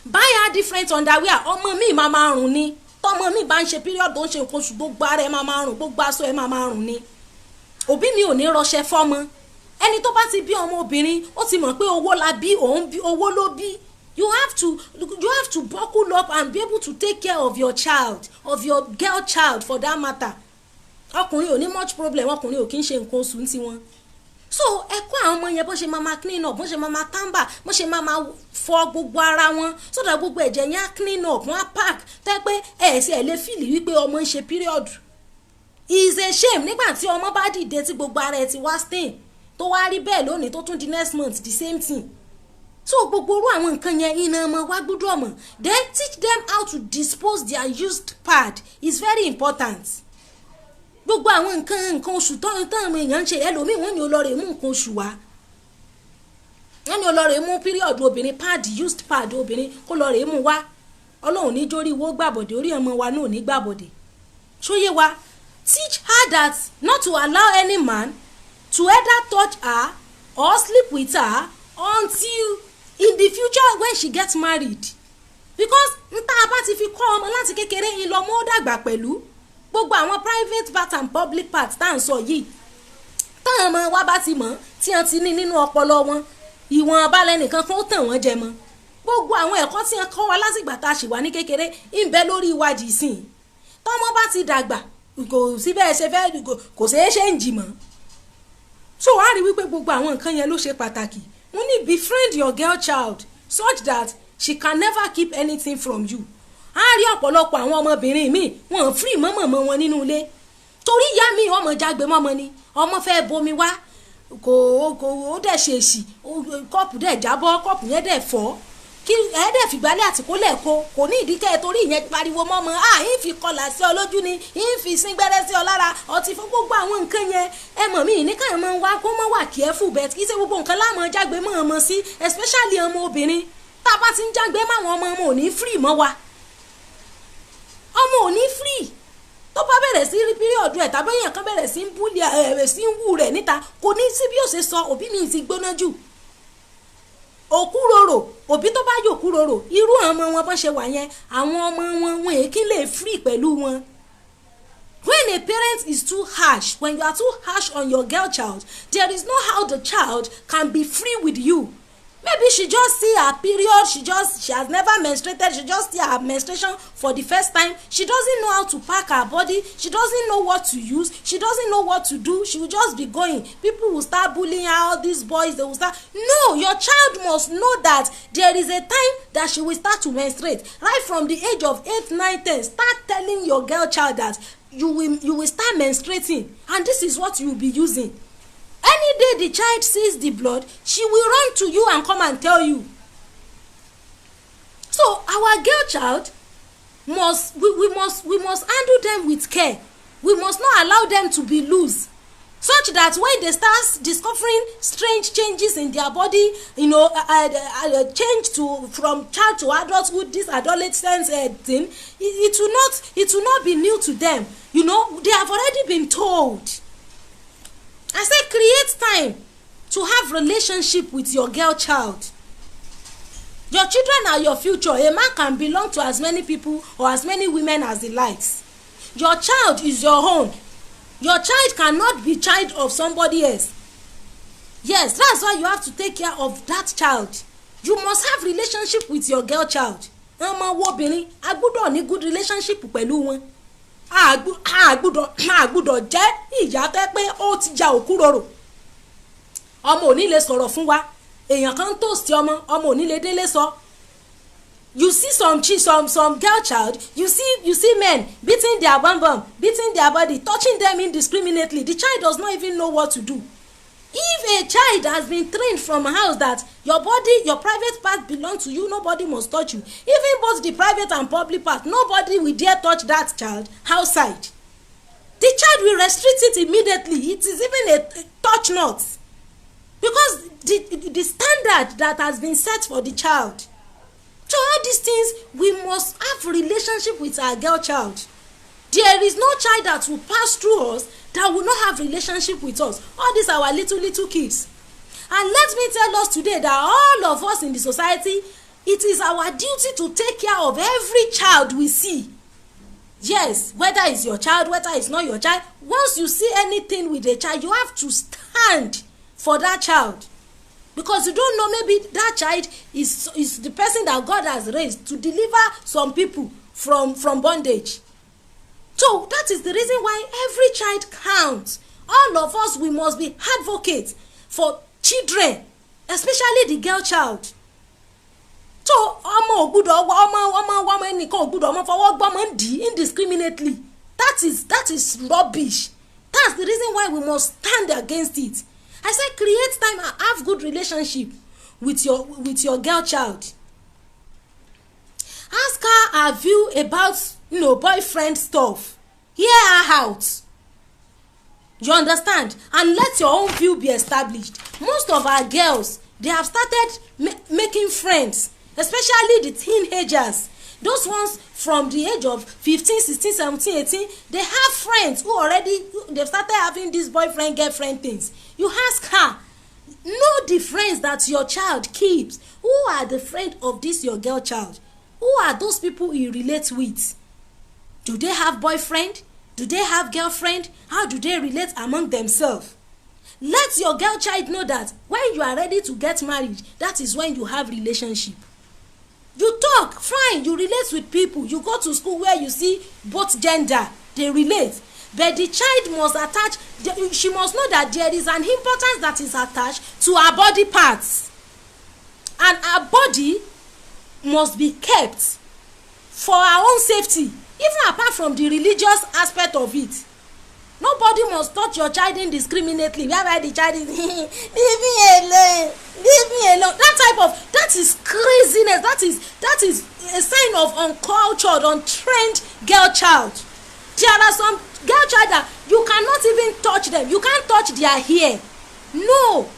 Buy her different underwear. Ọmọ mi máa rùn ni. Tọ́mọ mi bá ń ṣe period tó ń ṣe nǹkan oṣù, gbogbo ara ẹ̀ máa rùn, gbogbo aṣọ ẹ̀ máa rùn ni. Òbí mi ò ní rọṣẹ fọ́mọ. Ẹni tó bá ti bí ọmọ obìnrin, ó ti mọ̀ pé owó la bí, òun bí owó ló bí. You have to buckle up and be able to take care of your child, of your girl child for that matter. Ọkùnrin ò ní much problem, ọkùnrin ò kí ń ṣe nǹkan oṣù ti wọn. So ẹ kọ́ àwọn ọmọ yẹn bó ṣe máa clean up, bó ṣe máa tamba, bó ṣe máa fọ gbogbo ara wọn, so that gbogbo ẹ̀jẹ̀ yẹn á clean up, wọ́n á pack. Tẹ́ pé ẹ̀ lè feel wípé ọmọ ń ṣe period. It's a shame nígbà tí ọmọ bá dìde tí gbogbo ara ẹ̀ ti wá stain, tó wá rí bẹ́ẹ̀ lónìí tó tún di next month the same thing. So gbogbo orú àwọn nǹkan yẹn iná ọmọ wa gbọ́dọ̀ mọ̀. Then teach them how to dispose their used pad is very important. Gbogbo àwọn nǹkan oṣù tán àwọn èèyàn ń ṣe, ẹlòmíì wọ́n ní ó lọ rè mú nǹkan oṣù wá. Wọ́n ní ó lọ rè mú period obìnrin pad, used pad obìnrin kó lọ rè mú wá. Ọlọ́run ní jórí wo gbàbọ̀dé, orí ọmọ wa náà ní gbàbọ̀dé. Ṣóyé wa. Teach her that not to allow any man to either touch her or sleep with her until in the future when she gets married. Because nta bá ti fi kọ́ ọmọ láti kékeré yín lọ mọ́ dàgbà pẹ̀lú gbogbo àwọn private part and public part tá ń sọ yìí. Táwọn ọmọ wa bá ti mọ̀ tí wọ́n ti ní nínú ọpọlọ wọn, ìwọ̀n abalẹ̀ nìkan kan ó tàn wọ́n jẹ mọ́. Gbogbo àwọn ẹ̀kọ́ tí wọ́n kọ́ wa lásìgbà tá a ṣì wà ní kékeré ń bẹ lórí ìwádìí sìn. Tọ́mọ bá ti dàgbà kò sí bẹ́ẹ̀ ṣe fẹ́ kò ṣeé ṣe ń jì mọ́. So wá rí wípé gbogbo àwọn nǹkan yẹn ló ṣe pàtàkì. You need befriend your girl child such that she can never keep anything from you. A rí ọ̀pọ̀lọpọ̀ àwọn ọmọbìnrin mi wọ́n free mọ́mọ́ wọn nínú ilé. Torí ìyá mi ọmọ jágbe mọ́mọ ni, ọmọ fẹ́ bomi wá, ó dẹ̀ ṣe èsì kọ́ọ̀pù dẹ̀ jábọ́ kọ́ọ̀pù yẹn dẹ̀ fọ́ kí ẹ dẹ̀ fìgbálẹ̀ àti kólẹ̀ kò ní ìdíkẹ́ torí ìyẹn pariwo mọ́mọ́ yín fi kọlà sí ọ lójú ni yín fi síngbẹ́rẹ́ sí ọ lára ọtí fún gbogbo àwọn nǹkan yẹn ẹ mọ̀ mí ní káyọ̀ máa ń wá kó mọ́ wà careful bẹ́ẹ̀ kí ṣe gbogbo nǹkan láàmú jágbe mọ́ ọmọ sí especially ọmọ obìnrin tá a bá ti ń jágbe máwọn ọmọ ò ní free mọ́ wa ọmọ ò ní free tó bá bẹ̀rẹ̀ sí rí píríọ̀dù ẹ̀ tàbí èèyàn kan bẹ̀rẹ̀ sí ń búlì sí ń wù rẹ̀ níta kò ní sí bí ó ṣe sọ òbí mi ti gbóná jù òkúròrò òbí tó bá yọ òkúròrò irú ọmọ wọn bọ́n ṣe wà yẹn àwọn ọmọ wọn èkí lè free pẹ̀lú wọn. When a parent is too harsh, when you are too harsh on your girl child, there is no how the child can be free with you. Maybe she just see her period, she has never menstruated, she just see her menstruation for the first time. She doesn't know how to pack her body, she doesn't know what to use, she doesn't know what to do, she will just be going. People will start bullying her, all these boys, they will start. No, your child must know that there is a time that she will start to menstruate. Right from the age of 8, 9, 10, start telling your girl child that you will start menstruating, and this is what you will be using. Any day the child sees the blood, she will run to you and come and tell you. So our girl child we must handle them with care. We must not allow them to be loose, such that when they start discovering strange changes in their body, change from child to adulthood, this adolescence thing, it will not be new to them. They have already been told. I say create time to have relationship with your girl child. Your children are your future. A man can belong to as many people or as many women as he likes. Your child is your own. Your child cannot be child of somebody else. Yes, that's why you have to take care of that child. You must have relationship with your girl child. Ọmọ wo obìnrin a gbọ́dọ̀ ní good relationship pẹ̀lú wọn. A gbọ́dọ̀ jẹ́ ìyá tẹ́ pé ó ti ja òkúròrò. Ọmọ ò ní lè sọ̀rọ̀ fún wa. Èèyàn kan toast ọmọ ò ní lè délé sọ. You see some girl child, you see men beating their bum, beating their body, touching them indiscriminately. The child does not even know what to do. If a child has been trained from a house that your body, your private part belongs to you, nobody must touch you. Even both the private and public part, nobody will dare touch that child outside. The child will restrict it immediately. It is even a touch not. Because the standard that has been set for the child. So all these things, we must have a relationship with our girl child. There is no child that will pass through us that will not have relationship with us. All these are our little kids. And let me tell us today that all of us in the society, it is our duty to take care of every child we see. Yes, whether it's your child, whether it's not your child, once you see anything with a child, you have to stand for that child. Because you don't know, maybe that child is the person that God has raised to deliver some people from bondage. So that is the reason why every child counts. All of us, we must be advocates for children, especially the girl child. So indiscriminately. That is rubbish. That's the reason why we must stand against it. I said create time and have good relationship with your girl child. Ask her view about boyfriend stuff. Hear her out. You understand? And let your own view be established. Most of our girls, they have started making friends, especially the teenagers. Those ones from the age of 15, 16, 17, 18, they have friends who they've started having these boyfriend, girlfriend things. You ask her, know the friends that your child keeps. Who are the friends of this your girl child? Who are those people you relate with? Do they have boyfriend? Do they have girlfriend? How do they relate among themselves? Let your girl child know that when you are ready to get married, that is when you have relationship. You talk, fine, you relate with people. You go to school where you see both gender, they relate. But the child must attach, she must know that there is an importance that is attached to her body parts. And her body must be kept for her own safety, even apart from the religious aspect of it. Nobody must touch your child indiscriminately whereby the child is leave me alone, leave me alone. That is craziness. That is a sign of uncultured, untrained girl child. There are some girl child that you cannot even touch them. You can't touch their hair. No.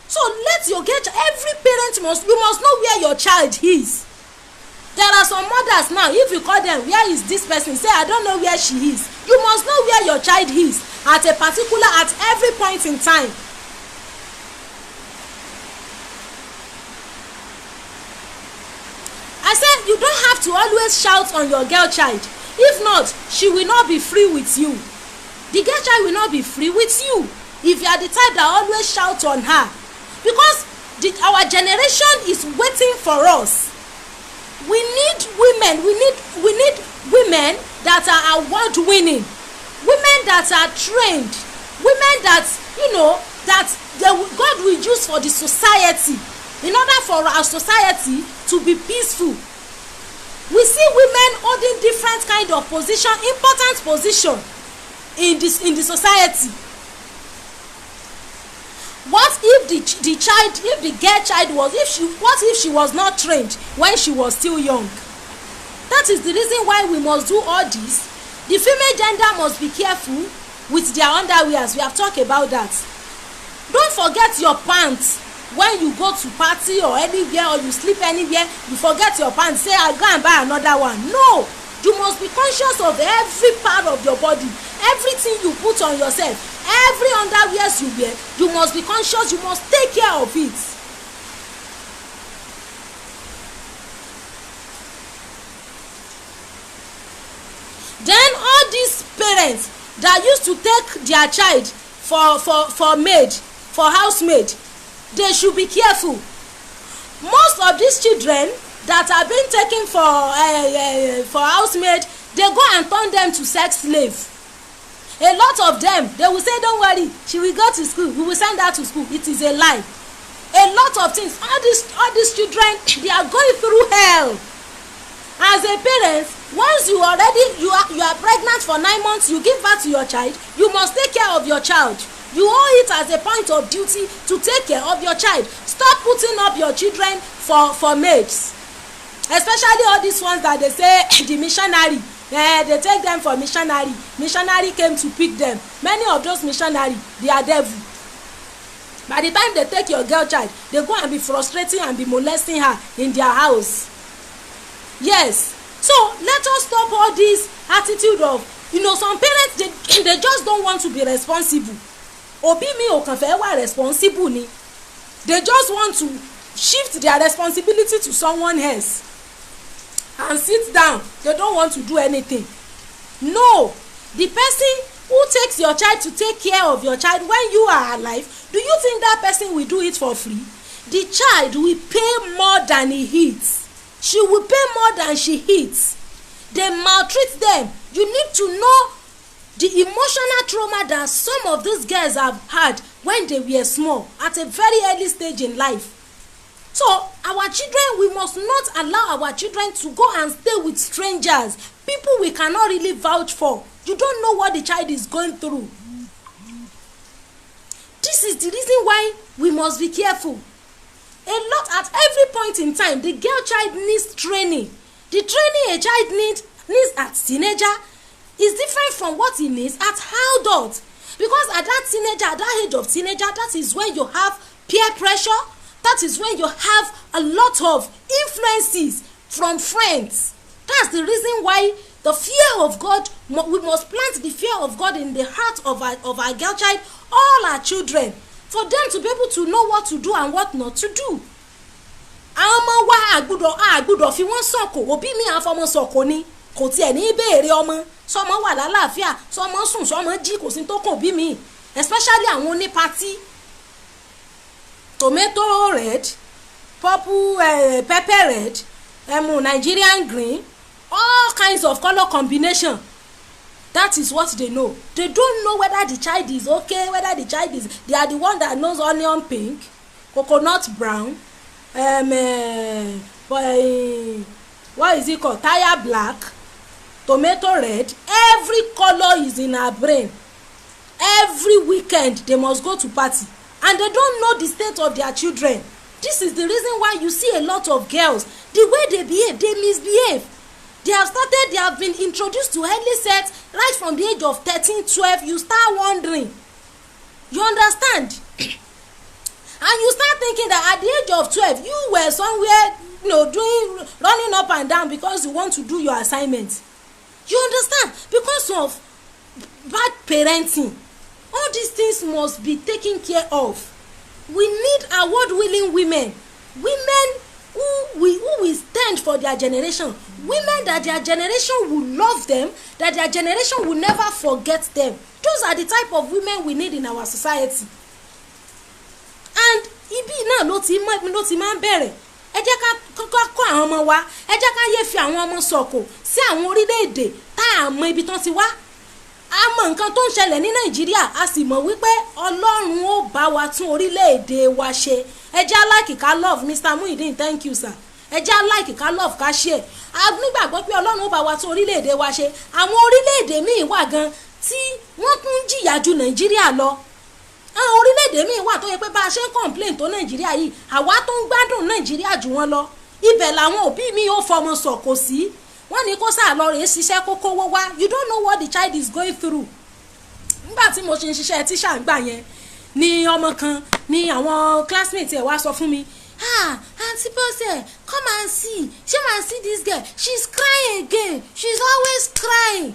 So let your girl child, every parent you must know where your child is. There are some mothers now, if you call them, where is this person? Say, I don't know where she is. You must know where your child is at every point in time. I said you don't have to always shout on your girl child. If not, she will not be free with you. The girl child will not be free with you if you are the type that always shout on her. Because our generation is waiting for us. We need women. We need women that are award winning, women that are trained, women that God will use for the society in order for our society to be peaceful. We see women holding different kind of position, important position in the society. What if the girl child what if she was not trained when she was still young? That is the reason why we must do all this. The female gender must be careful with their underwears. We have talked about that. Don't forget your pants when you go to party or anywhere, or you sleep anywhere. You forget your pants, say I'll go and buy another one. No, you must be conscious of every part of your body, everything you put on yourself, every underwear you wear. You must be conscious. You must take care of it. Then all these parents that used to take their child for housemaid, they should be careful. Most of these children that are being taken for housemaid, they go and turn them to sex slave. A lot of them, they will say, don't worry, she will go to school, we will send her to school. It is a lie. A lot of things. All these children, they are going through hell. As a parent, once you are pregnant for 9 months, you give birth to your child, you must take care of your child. You owe it as a point of duty to take care of your child. Stop putting up your children for maids, especially all these ones that they say the missionary. They take them for missionary. Missionary came to pick them. Many of those missionary, they are devil. By the time they take your girl child, they go and be frustrating and be molesting her in their house. Yes. So let us stop all this attitude of, some parents, they just don't want to be responsible. Obi mi o kan fẹ́ wà responsible ni. They just want to shift their responsibility to someone else and sit down. They don't want to do anything. No, the person who takes your child to take care of your child when you are alive, do you think that person will do it for free? The child will pay more than he eats. She will pay more than she eats. They maltreat them. You need to know the emotional trauma that some of these girls have had when they were small, at a very early stage in life. So our children, we must not allow our children to go and stay with strangers, people we cannot really vouch for. You don't know what the child is going through. This is the reason why we must be careful. A lot, at every point in time, the girl child needs training. The training a child needs at teenager is different from what he needs at adult. Because at that age of teenager, that is when you have peer pressure. That is when you have a lot of influences from friends. That's the reason why the fear of God, we must plant the fear of God in the heart of our girl child, all our children, for them to be able to know what to do and what not to do. Àwọn ọmọ wa àgbùdọ̀ fi wọ́n sọ̀kò, òbí mi àfọmọ sọ̀kò ni, kò tiẹ̀ ní béèrè ọmọ, sọmọ wà lálàáfíà, sọmọ sùn, sọmọ jí, kò sí tó kàn bí mi, especially àwọn oní party. Tomato red, purple, pepper red, Nigerian green, all kinds of color combination. That is what they know. They don't know whether the child is okay, whether the child is. They are the one that knows onion pink, coconut brown, what is it called? Tire black, tomato red. Every color is in our brain. every weekend they must go to party and they don't know the state of their children. This is the reason why you see a lot of girls, the way they behave, they misbehave. They have been introduced to early sex right from the age of 13, 12. You start wondering, you understand? And you start thinking that at the age of 12 you were somewhere, running up and down because you want to do your assignment. You understand? Because of bad parenting, all these things must be taken care of. We need award-winning women who will stand for their generation, women that their generation will love them, that their generation will never forget them. Those are the type of women we need in our society. And ibi náà ló ti máa ń bẹ̀rẹ̀. Ẹ jẹ́ ká kọ́ àwọn ọmọ wa, ẹ jẹ́ ká yé fi àwọn ọmọ sọ̀kò sí àwọn orílẹ̀-èdè tá a mọ ibi tán ti wá. A mọ nǹkan tó ń ṣẹlẹ̀ ní Nàìjíríà, a sì mọ̀ wípé Ọlọ́run ó bá wa tún orílẹ̀-èdè wa ṣe. Ẹ jẹ́ like ká love Mr. Muideen, thank you sir. Ẹ jẹ́ like ká love ká share. A nígbàgbọ́ pé Ọlọ́run ó bá wa tún orílẹ̀-èdè wa ṣe. Àwọn orílẹ̀-èdè míì wà gan tí wọ́n tún jìyà ju Nàìjíríà lọ. Àwọn orílẹ̀-èdè míì wà tó yẹ pé bá a ṣe ń complain tó Nàìjíríà yìí, àwa tó ń gbádùn Nàìjíríà jù wọ́n lọ. Ibẹ̀ làwọn òbí mi ó fọmọ sọ̀kò sí. Wọ́n ní kó sáà lọ rèé ṣiṣẹ́ kó kówó wá. You don't know what the child is going through. Nígbà tí mo ṣe ń ṣiṣẹ́ tíṣà ń gbà yẹn ni ọmọ kan ní àwọn classmates ẹ̀ wá sọ fún mi, Aunty Bose, come and see. She must see this girl. She's crying again. She's always crying.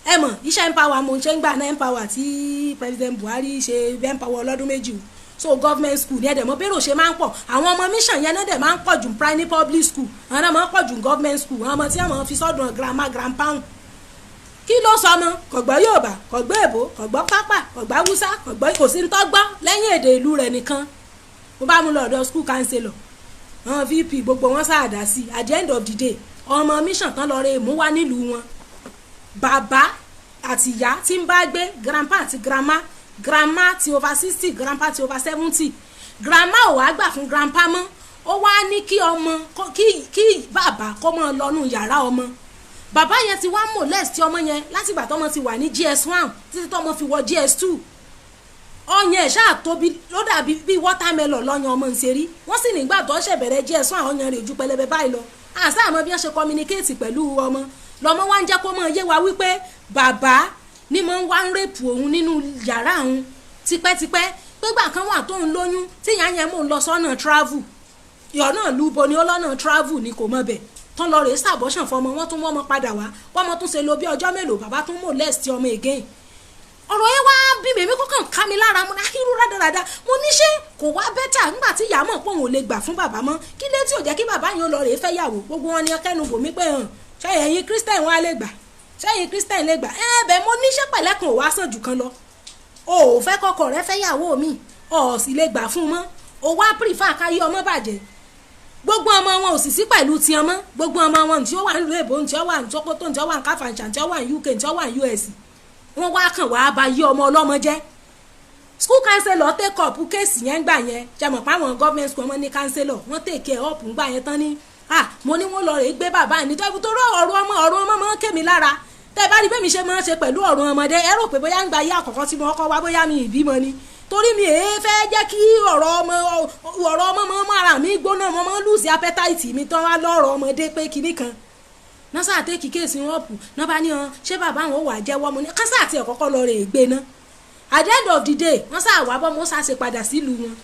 Ẹ mọ̀, iṣẹ́ empower mo ṣe ń gbà náà empower tí President Buhari ṣe empower ọlọ́dún méjì. So government school ní ẹ̀dẹ̀ mọ́ bẹ́rù ṣe máa ń pọ̀. Àwọn ọmọ mission yẹn náà dẹ̀ máa ń pọ̀ jù primary public school. Àwọn náà máa ń pọ̀ jù government school. Àwọn ọmọ tí wọ́n máa fi sọ́dún grandma grandpa. Kí ló sọ ọmọ? Kò gbọ́ Yorùbá, kò gbọ́ Èbó, kò gbọ́ Pápá, kò gbọ́ Hausa, kò sí ń tọ́gbọ́ lẹ́yìn èdè ìlú rẹ̀ nìkan. Mo bá mú lọ ọ̀dọ̀ school counselor. Àwọn VP gbogbo wọn sáàdá sí. At the end of the day, ọmọ mission tán lọ rẹ̀ mú wá nílùú wọn. Bàbá àti ìyá tí ń bá gbé, grandpa àti grandma ti over 60, grandpa ti over 70. Grandma ò wá gbà fún grandpa mọ́. Ó wá ní kí ọmọ kí bàbá kó máa lọ nú yàrá ọmọ. Bàbá yẹn ti wá molest ọmọ yẹn láti ìgbà tọ́mọ ti wà ní GS1 títí tọ́mọ fi wọ GS2. Ọyàn ẹ̀ ṣáà tóbi ló dàbí bí watermelon lọ́yàn ọmọ ń ṣe rí. Wọ́n sì nígbà tó ṣẹ̀ bẹ̀rẹ̀ GS1 ọyàn rẹ̀ ju pẹlẹbẹ báyìí lọ. Àṣà àmọ́ bí wọ́n ṣe communicate pẹ̀lú ọmọ. Lọ́mọ wá ń jẹ́ kó mọ̀ yé wa wípé bàbá ní mọ̀ ń wá ń rèpù òun nínú yàrá òun tipẹ́tipẹ́. Pégbà kan wà tó ń lóyún tí ìyá yẹn mò ń lọ sọ́nà travel. Ìyọ̀ náà lúbo ni ó lọ́nà travel ni kò mọ̀ bẹ̀. Tán lọ rèé sàbọ̀ṣàn fọmọ wọn tún wọ́n mọ padà wá. Wọ́n mọ tún ṣe lo bí ọjọ́ mélòó bàbá tún molest ọmọ again. Ọ̀rọ̀ yẹn wá bí mèmí kó kàn ká mi lára mo ní irú rádaràda mo ní ṣé kò wá bẹ́tà nígbà tí ìyá mọ̀ pé òun ò lè gbà fún bàbá mọ́ kí lé tí ò jẹ́ kí bàbá yẹn lọ rèé fẹ́ yàwó gbogbo wọn ni ọkẹ́nu bò mí pé ṣé ẹ̀yin Christian wọn á lè gbà ṣé ẹ̀yin Christian lè gbà bẹ́ẹ̀ mo ní ṣé pẹ̀lẹ́kùn ò wá sàn jù kan lọ o ò fẹ́ kọ́kọ́ rẹ fẹ́ yàwó mi ò sì lè gbà fún mọ́ o wá prefer káyé ọmọ bàjẹ́ gbogbo ọmọ wọn ò sì sí pẹ̀lú ti ọmọ gbogbo ọmọ wọn tí ó wà nílùú èbó tí ó wà ní Sokoto tí ó wà ní Káfàǹṣà tí ó wà ní UK tí ó wà ní US wọ́n wá kàn wá bá yí ọmọ ọlọ́mọ jẹ́ school counselor take up kéèsì yẹn gbà yẹn ṣe mọ̀ pé àwọn government school wọn ní counselor wọ́n take up gbà yẹn tán ní mo ní wọ́n lọ rè gbé bàbá yẹn nítorí tó rọ ọ̀rọ̀ ọmọ máa ń ké mi lára tẹ́ bá rí bẹ́ẹ̀ mi ṣe máa ń ṣe pẹ̀lú ọ̀rọ̀ ọmọdé ẹ rò pé bóyá ń gba ayé àkọ́kọ́ tí mo kọ́ wá bóyá mi ìbímọ ni torí mi èé fẹ́ jẹ́ kí ọ̀rọ̀ ọmọ mọ́ ara mi gbóná mo máa ń lose appetite mi tán wá lọ́rọ̀ ọmọdé pé kinní kan náà sáà tẹ́ kí kéèsì wọn pù náà bá ní ṣé bàbá wọn wà jẹ́wọ́ mo ní kásá àti ẹ̀kọ́kọ́ lọ rè gbé ná at the end of the day wọ́n sáà wá bọ́ mo sáà ṣe padà sílùú wọn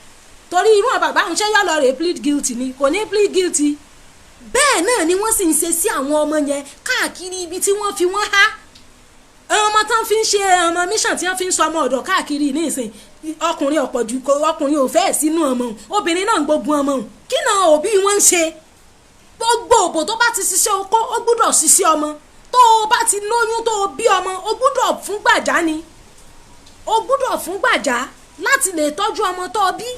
torí irú àwọn bàbá wọn ṣé yọ́ lọ rè plead guilty ni kò ní plead guilty bẹ́ẹ̀ náà ni wọ́n sì ń ṣe sí àwọn ọmọ yẹn káàkiri ibi tí wọ́n fi wọ́n há ọmọ tán fi ń ṣe ọmọ mission tí wọ́n fi ń sọ ọmọ ọ̀dọ̀ káàkiri ní ìsìn ọkùnrin ọ̀pọ̀jù ọkùnrin ò fẹ́ sínú ọmọ obìnrin náà ń gbógun ọmọ kí náà òbí wọn ń ṣe gbogbo òbò tó bá ti ṣiṣẹ́ okó ó gbúdọ̀ ṣiṣẹ́ ọmọ tó o bá ti lóyún tó o bí ọmọ ó gbúdọ̀ fún gbàjá ni ó gbúdọ̀ fún gbàjá láti lè tọ́jú ọmọ tó o bí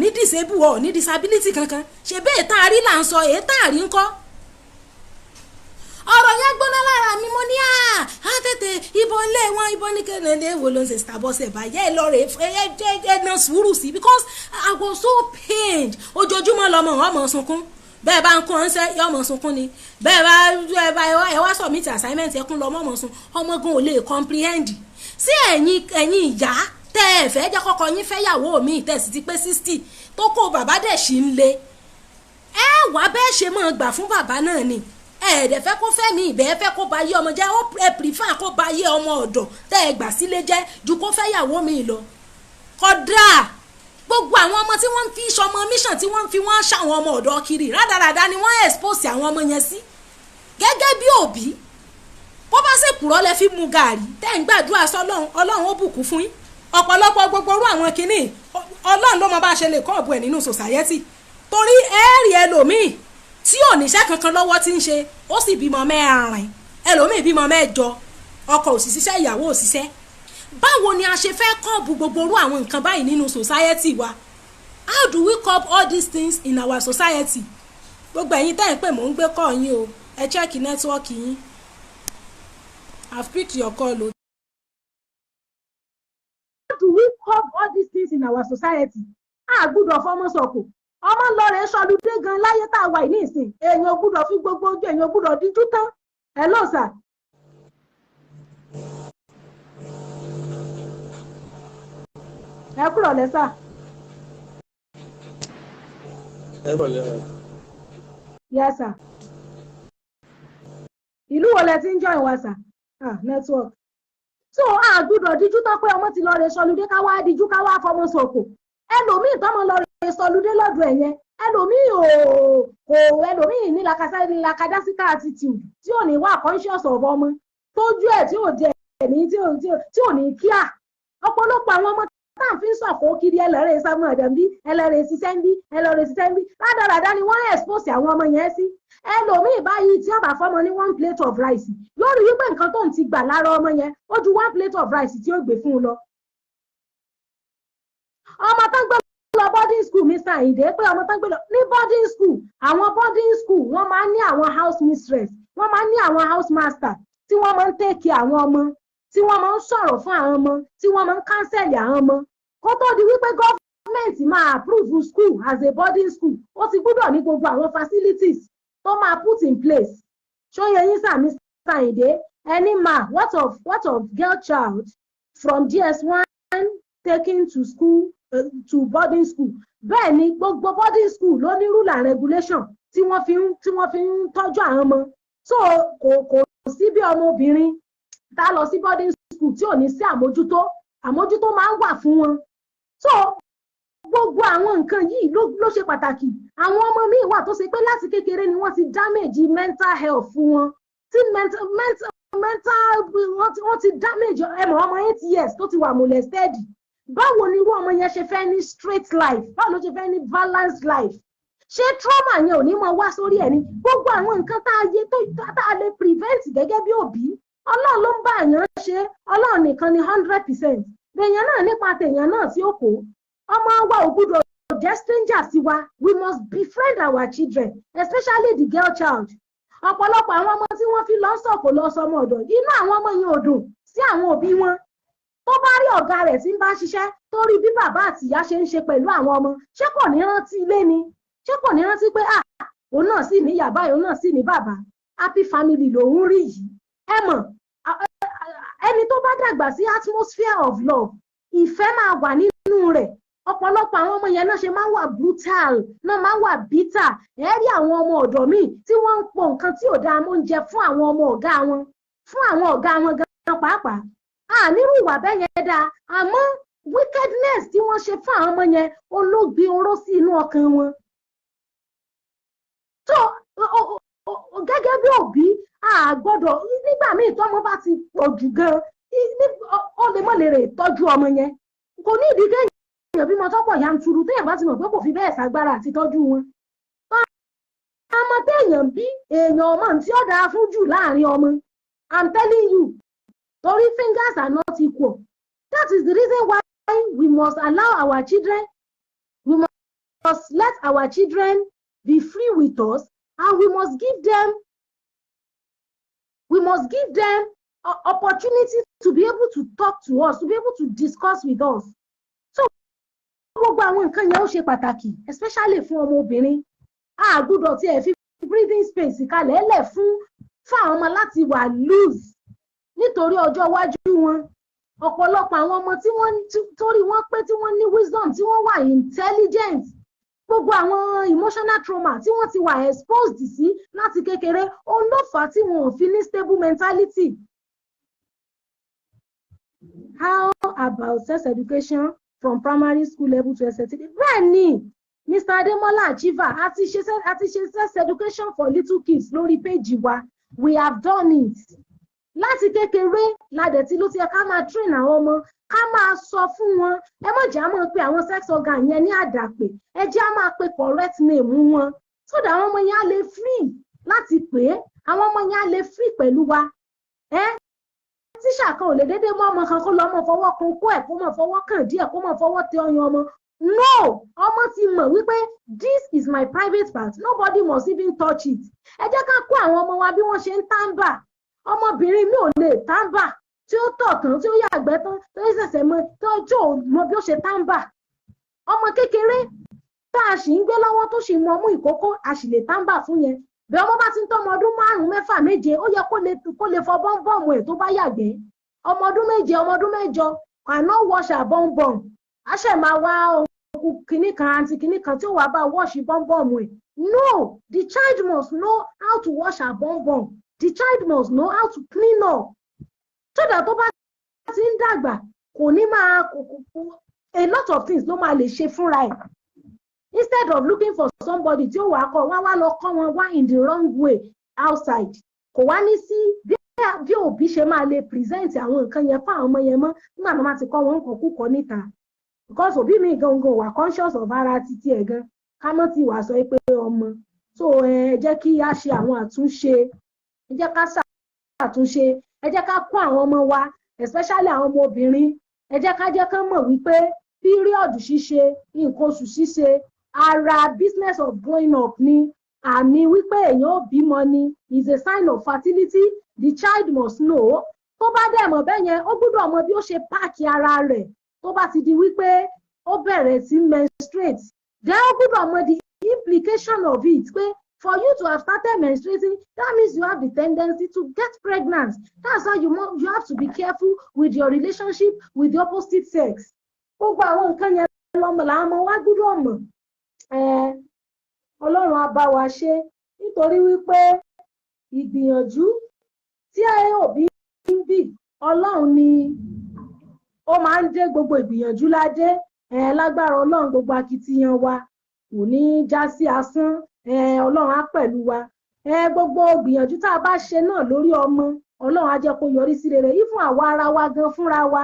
ní disable ní disability kankan ṣe bẹ́ẹ̀ tá a rí là ń sọ èyí tá a rí ń kọ́ ọ̀rọ̀ yẹn gbóná lára mi mo ní tètè ìbọn ilé wọn ìbọn ní kẹ́lẹ́lẹ́ wo ló ń ṣe stabọ́sẹ̀ báyẹ̀ lọ́rẹ̀ ẹ̀ náà sùúrù sí because I was so pained ojoojúmọ́ lọ́mọ ọmọ sunkún bẹ́ẹ̀ bá ń kún ọ́nṣẹ́ yọ ọmọ sunkún ni bẹ́ẹ̀ bá ẹ wá submit assignment ẹkún lọ ọmọ sun ọmọ gan ò lè comprehend sí ẹ̀yin ìyá tẹ́ ẹ fẹ́ jẹ́ kọ́kọ́ yín fẹ́ yàwó mi tẹ̀sí ti pé 60 tó kó bàbá dẹ̀ sí ń le ẹ wá bẹ́ẹ̀ ṣe máa gbà fún bàbá náà ni ẹ̀ẹ́dẹ̀ fẹ́ kó fẹ́ mi ìbẹ́ fẹ́ kó ba yé ọmọ jẹ́ ó prefer kó ba yé ọmọ ọ̀dọ̀ tẹ́ ẹ gbà sílé jẹ́ ju kó fẹ́ yàwó mi lọ kódà gbogbo àwọn ọmọ tí wọ́n fi ṣọmọ mission tí wọ́n fi wọ́n ṣàwọn ọmọ ọ̀dọ̀ kiri rádaràda ni wọ́n expose àwọn ọmọ yẹn sí gẹ́gẹ́ bí òbí bó bá sì kúrò lẹ fi mu gàrí tẹ́ ń gbàdúrà sọ́lọ́run ọlọ́run ó bùkún fún yín ọ̀pọ̀lọpọ̀ gbogbo orú àwọn kinní ọlọ́run ló mọ bá ṣe lè kọ́ ọ̀bù ẹ̀ nínú society torí ẹ̀ẹ́rì ẹlòmíì tí ò níṣẹ́ kankan lọ́wọ́ tí ń ṣe ó sì bímọ mẹ́rin ẹlòmíì bímọ mẹ́jọ ọkọ òṣìṣẹ́ ìyàwó òṣìṣẹ́ báwo ni a ṣe fẹ́ kọ́ọ̀bù gbogbo orú àwọn nǹkan báyìí nínú society wa how do we curb all these things in our society gbogbo ẹ̀yin tẹ́ ń pè mò ń gbé kọ́ yín o ẹ check network yín I've picked your call o. How do we curb all these things in our society a gbúdọ̀ fọmọ sọ̀kò ọmọ lọ́rẹ̀ sọlúdé gan láyé tá a wà ní ìsìn èèyàn gbúdọ̀ fi gbogbo ojú èèyàn gbúdọ̀ díjú tán hello sir. ẹ kúrò lẹ́sà. ẹ kúrò lẹ́sà. yes sir. ìlú wo lẹ ti ń join wa sir? Network. So a gbúdọ̀ díjú tán pé ọmọ ti lọ rẹ̀ sọlúdé ká wá díjú ká wá fọmọ sọ̀kò ẹlòmíì tọ́mọ lọ rẹ̀ sọlúdé lọ́dọ̀ ẹ̀yẹn ẹlòmíì ní lakadásíkà attitude tí ò ní wà conscious of ọmọ tójú ẹ̀ tí ò jẹ́ ẹ̀mí tí ò ní kíá ọ̀pọ̀lọpọ̀ àwọn ọmọ tá à ń fi sọ̀kò kiri ẹlẹ́rìí sámú ẹ̀dẹ̀ bí ẹlẹ́rìí ṣiṣẹ́ ń bí rádaràdá ni wọ́n expose àwọn ọmọ yẹn sí ẹlòmíì báyìí tí ó bá fọmọ ní 1 plate of rice yóò rí wípé nǹkan tó ń ti gbà lára ọmọ yẹn ó ju 1 plate of rice tí ó gbé fún un lọ. ọmọ tó ń gbé lọ boarding school Mr. Ayinde pé ọmọ tó ń gbé lọ ní boarding school àwọn boarding school wọ́n máa ń ní àwọn house mistress wọ́n máa ń ní àwọn house master tí wọ́n máa ń take àwọn ọmọ tí wọ́n máa ń sọ̀rọ̀ fún àwọn ọmọ tí wọ́n máa ń cancel àwọn ọmọ kó tó di wípé government máa approve school as a boarding school ó ti gbúdọ̀ ní gbogbo àwọn facilities tó máa put in place. ṣóyè yín sà Mr. Ayinde ẹni ma what of girl child from GS1 taken to school to boarding school bẹ́ẹ̀ ni gbogbo boarding school ló ní rule and regulation tí wọ́n fi ń tọ́jú àwọn ọmọ so kò sí bí ọmọbìnrin tá lọ sí boarding school tí ò ní sí àmójútó máa ń wà fún wọn so gbogbo àwọn nǹkan yìí ló ṣe pàtàkì àwọn ọmọ míì wà tó ṣe pé láti kékeré ni wọ́n ti damage mental health fún wọn tí mental wọ́n ti damage ẹmọ ọmọ 8 years tó ti wà molested báwo ni irú ọmọ yẹn ṣe fẹ́ ní straight life báwo ló ṣe fẹ́ ní balanced life ṣé trauma yẹn ò ní mọ wá sórí ẹ̀ ní gbogbo àwọn nǹkan tá a lè prevent gẹ́gẹ́ bí òbí ọlọ́run ló ń bá èèyàn ṣe ọlọ́run nìkan ni 100% èèyàn náà nípa tèèyàn náà tí ó kó ọmọ wa ò gbúdọ̀ jẹ́ stranger sí wa we must befriend our children especially the girl child ọ̀pọ̀lọpọ̀ àwọn ọmọ tí wọ́n fi lọ sọ̀kò lọ sọmọ ọ̀dọ̀ inú àwọn ọmọ yẹn ò dùn sí àwọn òbí wọn tó bá rí ọ̀gá rẹ̀ tí ń bá ṣiṣẹ́ tó rí bí bàbá àti ìyá ṣe ń ṣe pẹ̀lú àwọn ọmọ ṣé kò ní rántí ilé ni ṣé kò ní rántí pé òun náà sì ní ìyá báyìí òun náà sì ní bàbá happy family lòun rí yìí ẹ mọ̀ ẹni tó bá dàgbà sí atmosphere of love ìfẹ́ máa wà nínú rẹ̀ ọ̀pọ̀lọpọ̀ àwọn ọmọ yẹn náà ṣe máa ń wà brutal náà máa ń wà bitter ẹ rí àwọn ọmọ ọ̀dọ̀ míì tí wọ́n ń po nǹkan tí ò dáa mọ́ oúnjẹ fún àwọn ọmọ ọ̀gá wọn fún àwọn ọ̀gá wọn gan pàápàá nírú ìwà bẹ́ẹ̀ yẹn dáa àmọ́ wickedness tí wọ́n ṣe fún àwọn ọmọ yẹn olóògbé oró sí inú ọkàn wọn. tó gẹ́gẹ́ bí òbí gbọ́dọ̀ nígbà míì tọ́mọ bá ti pọ̀ jù gan ó lè mọ̀ lè rè tọ́jú ọmọ yẹn kò ní ìdí kéèyàn bímọ tọ́pọ̀ yanturu téèyàn bá ti mọ̀ pé kò fi bẹ́ẹ̀ ságbára àti tọ́jú wọn. ọmọ téèyàn bí èèyàn ọmọ tí ó dáa fún jù láàrin ọmọ I'm telling you torí fingers are not equal that is the reason why we must allow our children we must let our children be free with us and we must give them opportunity to be able to talk to us to be able to discuss with us. So gbogbo àwọn nǹkan yẹn ó ṣe pàtàkì especially fún ọmọ obìnrin a gbọ́dọ̀ tí ẹ fi breathing space kalẹ̀ lẹ̀ fún àwọn ọmọ láti wà loose nítorí ọjọ́ iwájú wọn. Ọ̀pọ̀lọpọ̀ àwọn ọmọ tí wọ́n torí wọ́n pé tí wọ́n ní wisdom tí wọ́n wà intelligent, gbogbo àwọn emotional trauma tí wọ́n ti wà exposed sí láti kékeré ó ló fà á tí wọn ò fi ní stable mentality. How about sex education from primary school level to SST? Bẹ́ẹ̀ ni Mr. Ademola Achiever àti ṣe sex education for little kids lórí péjì wa. We have done it. Láti kékeré ládẹ̀ tí ló ti ẹ ká máa train àwọn ọmọ, ká máa sọ fún wọn, ẹ má jẹ́ á máa pe àwọn sex organ yẹn ní àdàpè, ẹ jẹ́ á máa pe correct name wọn, so that àwọn ọmọ yẹn á lè free láti pè é, àwọn ọmọ yẹn á lè free pẹ̀lú wa. Tíṣà kan ò lè dédé mọ́ ọmọ kan kó lọ mọ́ fọwọ́ kan kó ẹ̀ kó mọ́ fọwọ́ kàn díẹ̀ kó mọ́ fọwọ́ tẹ ọyàn ọmọ. No, ọmọ ti mọ̀ wípé this is my private part, nobody must even touch it. Ẹ jẹ́ ká kó àwọn ọmọ wa bí wọ́n ṣe ń tàǹbà. Ọmọbìnrin mi ò lè tàǹbà tí ó tọ̀ tán tí ó yàgbẹ́ tán tó ṣẹ̀ṣẹ̀ mọ tó mọ bí ó ṣe tàǹbà. Ọmọ kékeré tá a sì ń gbé lọ́wọ́ tó sì mọ mú ìkókó a sì lè tàǹbà fún yẹn. Bí ọmọ bá ti ń tọ́ ọmọ ọdún 5, 6, 7 ó yẹ kó lè fọ bọ́m̀bọ̀mù ẹ̀ tó bá yàgbẹ́. Ọmọ ọdún 7, ọmọ ọdún 8 cannot wash her bọ́m̀bọ̀mù. A ṣẹ̀ máa wá kìnnì kan àti kìnnì kan tí ó wàá bá wash bọ́m̀bọ̀mù ẹ̀. No, the child must know how to wash her bọ́m̀bọ̀mù. The child must know how to clean up. So that tó bá ti ń dàgbà kò ní máa a lot of things ló máa lè ṣe fúnra ẹ̀. Instead of looking for somebody tí ó wà kọ́ wá lọ kọ́ wọn wá in the wrong way outside, kò wá ní sí bí òbí ṣe máa lè present àwọn nǹkan yẹn fún àwọn ọmọ yẹn mọ́ nígbà tó máa ti kọ́ wọn nǹkan kúkọ níta. Because òbí mi gangan wà conscious of ara títí ẹ̀ gan ká mọ́ ti wà sọ pé ọmọ. So ẹ jẹ́ kí a ṣe àwọn àtúnṣe, ẹ jẹ́ ká ṣàtúnṣe, ẹ jẹ́ ká kọ́ àwọn ọmọ wa especially àwọn ọmọ obìnrin, ẹ jẹ́ ká mọ̀ wípé period ṣíṣe, nǹkan oṣù ṣíṣe ara business of growing up ni, àmì wípé èèyàn ò bímọ ni, is a sign of fertility. The child must know. Tó bá dẹ̀ mọ̀ bẹ́ẹ̀ yẹn ó gbọ́dọ̀ mọ bí ó ṣe páàkì ara rẹ̀ tó bá ti di wípé ó bẹ̀rẹ̀ sí menstruate. Then ó gbọ́dọ̀ mọ the implication of it pé for you to have started menstruating, that means you have the tendency to get pregnant. That's why you have to be careful with your relationship with the opposite sex. Gbogbo àwọn nǹkan yẹn lọ́mọ làwọn ọmọ wa gbọ́dọ̀ mọ̀. Ọlọ́run á bá wa ṣe nítorí wípé ìgbìyànjú tí òbí ń bì Ọlọ́run ni ó máa ń dé gbogbo ìgbìyànjú ládé. Lágbára Ọlọ́run gbogbo akitiyan wa kò ní já sí asán. Ọlọ́run á pẹ̀lú wa. Gbogbo ìgbìyànjú tá a bá ṣe náà lórí ọmọ Ọlọ́run á jẹ́ kó yọrí sí rere. Ìfún àwa ara wa gan fúnra wa.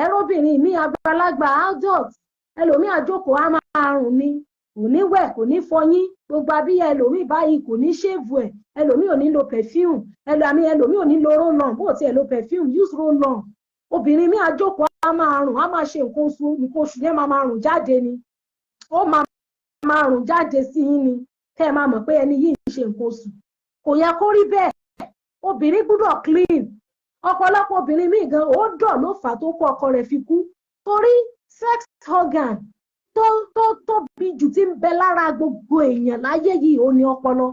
Ẹrọ́bìnrin mi àgbàlagbà adult ẹlòmíì àjókòó á máa rùn ni, kò ní wẹ̀ kò ní fọyín, gbogbo abíyá ẹlòmíì báyìí kò ní ṣèvù ẹ̀, ẹlòmíì ò ní lo perfume, ẹlòmíì ò ní lo roll on, bó tiẹ̀ lo perfume use roll on. Obìnrin mi àjókòó á máa rùn, á máa ṣe nǹkan oṣù yẹn máa rùn jáde ni, ó máa rùn jáde sí yín ni kẹ́ ẹ máa mọ̀ pé ẹni yìí ń ṣe nǹkan oṣù. Kò yẹ kó rí bẹ́ẹ̀. Obìnrin gbọ́dọ̀ clean. Ọ̀pọ̀lọpọ̀ obìnrin míì gan ó dọ̀ ló fà tó kó ọkọ rẹ̀ fi kú torí sex organ tó bí jù tí ń bẹ lára gbogbo èèyàn láyé yìí ó ní ọpọlọ.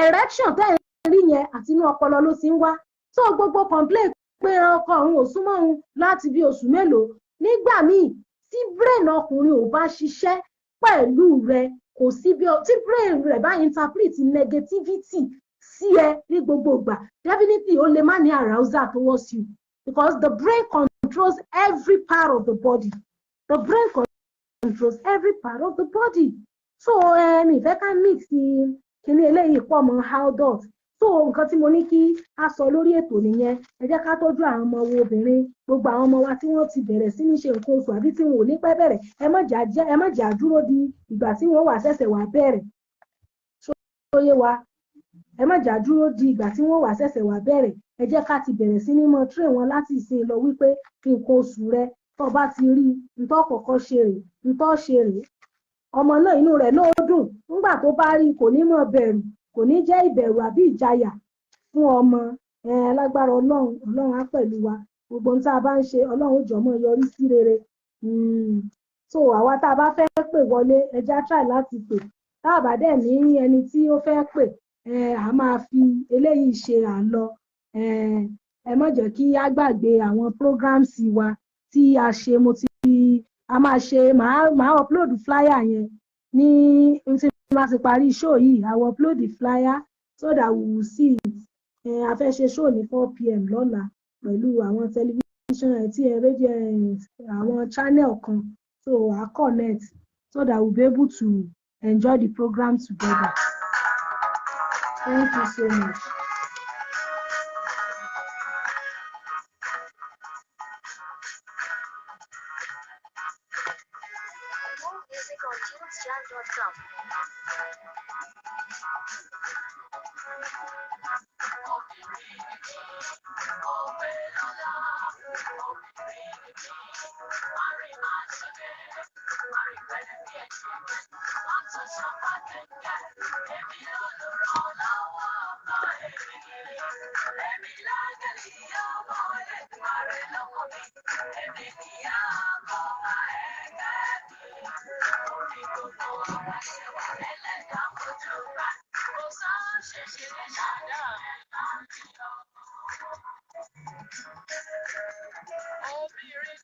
Erection tẹ́ ẹ̀ ń rí yẹn àti inú ọpọlọ ló ti ń wá. So gbogbo complain pé ọkọ òun ò súnmọ́ òun láti bí oṣù mélòó, nígbà míì tí brain ọkùnrin ò bá ṣiṣẹ́ pẹ̀lú rẹ̀ kò sí bí tí brain rẹ̀ bá interpret negativity sí ẹ ní gbogbo ìgbà, definitely ó lè má ní arousal towards you because the brain controls every part of the body. The brain controls every part of the body. So mi fẹ́ ká mix kíní eléyìí pọ̀ mọ́ adult. So nǹkan tí mo ní kí a sọ lórí ètò nìyẹn. Ẹ jẹ́ ká tọ́jú àwọn ọmọ wo obìnrin, gbogbo àwọn ọmọ wa tí wọ́n ti bẹ̀rẹ̀ sí ní ṣe nǹkan oṣù àbí tí wọn ò ní pẹ́ bẹ̀rẹ̀, ẹ má jà dúró di ìgbà tí wọ́n wà ṣẹ̀ṣẹ̀ wà bẹ̀rẹ̀. So yé wa, ẹ má jà dúró di ìgbà tí wọ́n wà ṣẹ̀ṣẹ̀ wà bẹ̀rẹ̀. Ẹ jẹ́ ká ti bẹ̀rẹ̀ sí ní mọ train wọn láti ìsìn lọ wípé nǹkan oṣù rẹ tó bá ti rí ntọ́ kọ̀ọ̀kan ṣe rè ntọ́ ṣe rè. Ọmọ náà inú rẹ̀ náà dùn nígbà tó bá rí kò ní mọ̀ bẹ̀rù, kò ní jẹ́ ìbẹ̀rù àbí ìjayà fún ọmọ. Lágbára Ọlọ́run á pẹ̀lú wa. Gbogbo ohun tá a bá ń ṣe Ọlọ́run ó jọ̀ọ́ mọ́ yọrí sí rere. So àwa tá a bá fẹ́ pè wọlé ẹ já try láti pè tá a bá dẹ̀ ní ẹni tí ó fẹ́ pè a máa fi eléyìí ṣe àlọ ẹ má jẹ́ kí á gbàgbé àwọn programs wa tí a ṣe a máa ṣe màá upload flyer yẹn ní tí wọ́n ti parí show yìí I will upload the flyer so that we will see it a fẹ́ ṣe show ní 4 p.m. lọ́la pẹ̀lú àwọn tẹlifíṣàn tí rédíò àwọn channel kan so I connect so that we will be able to enjoy the program together. Thank you so much. Music on tunesjam.com. Obinrin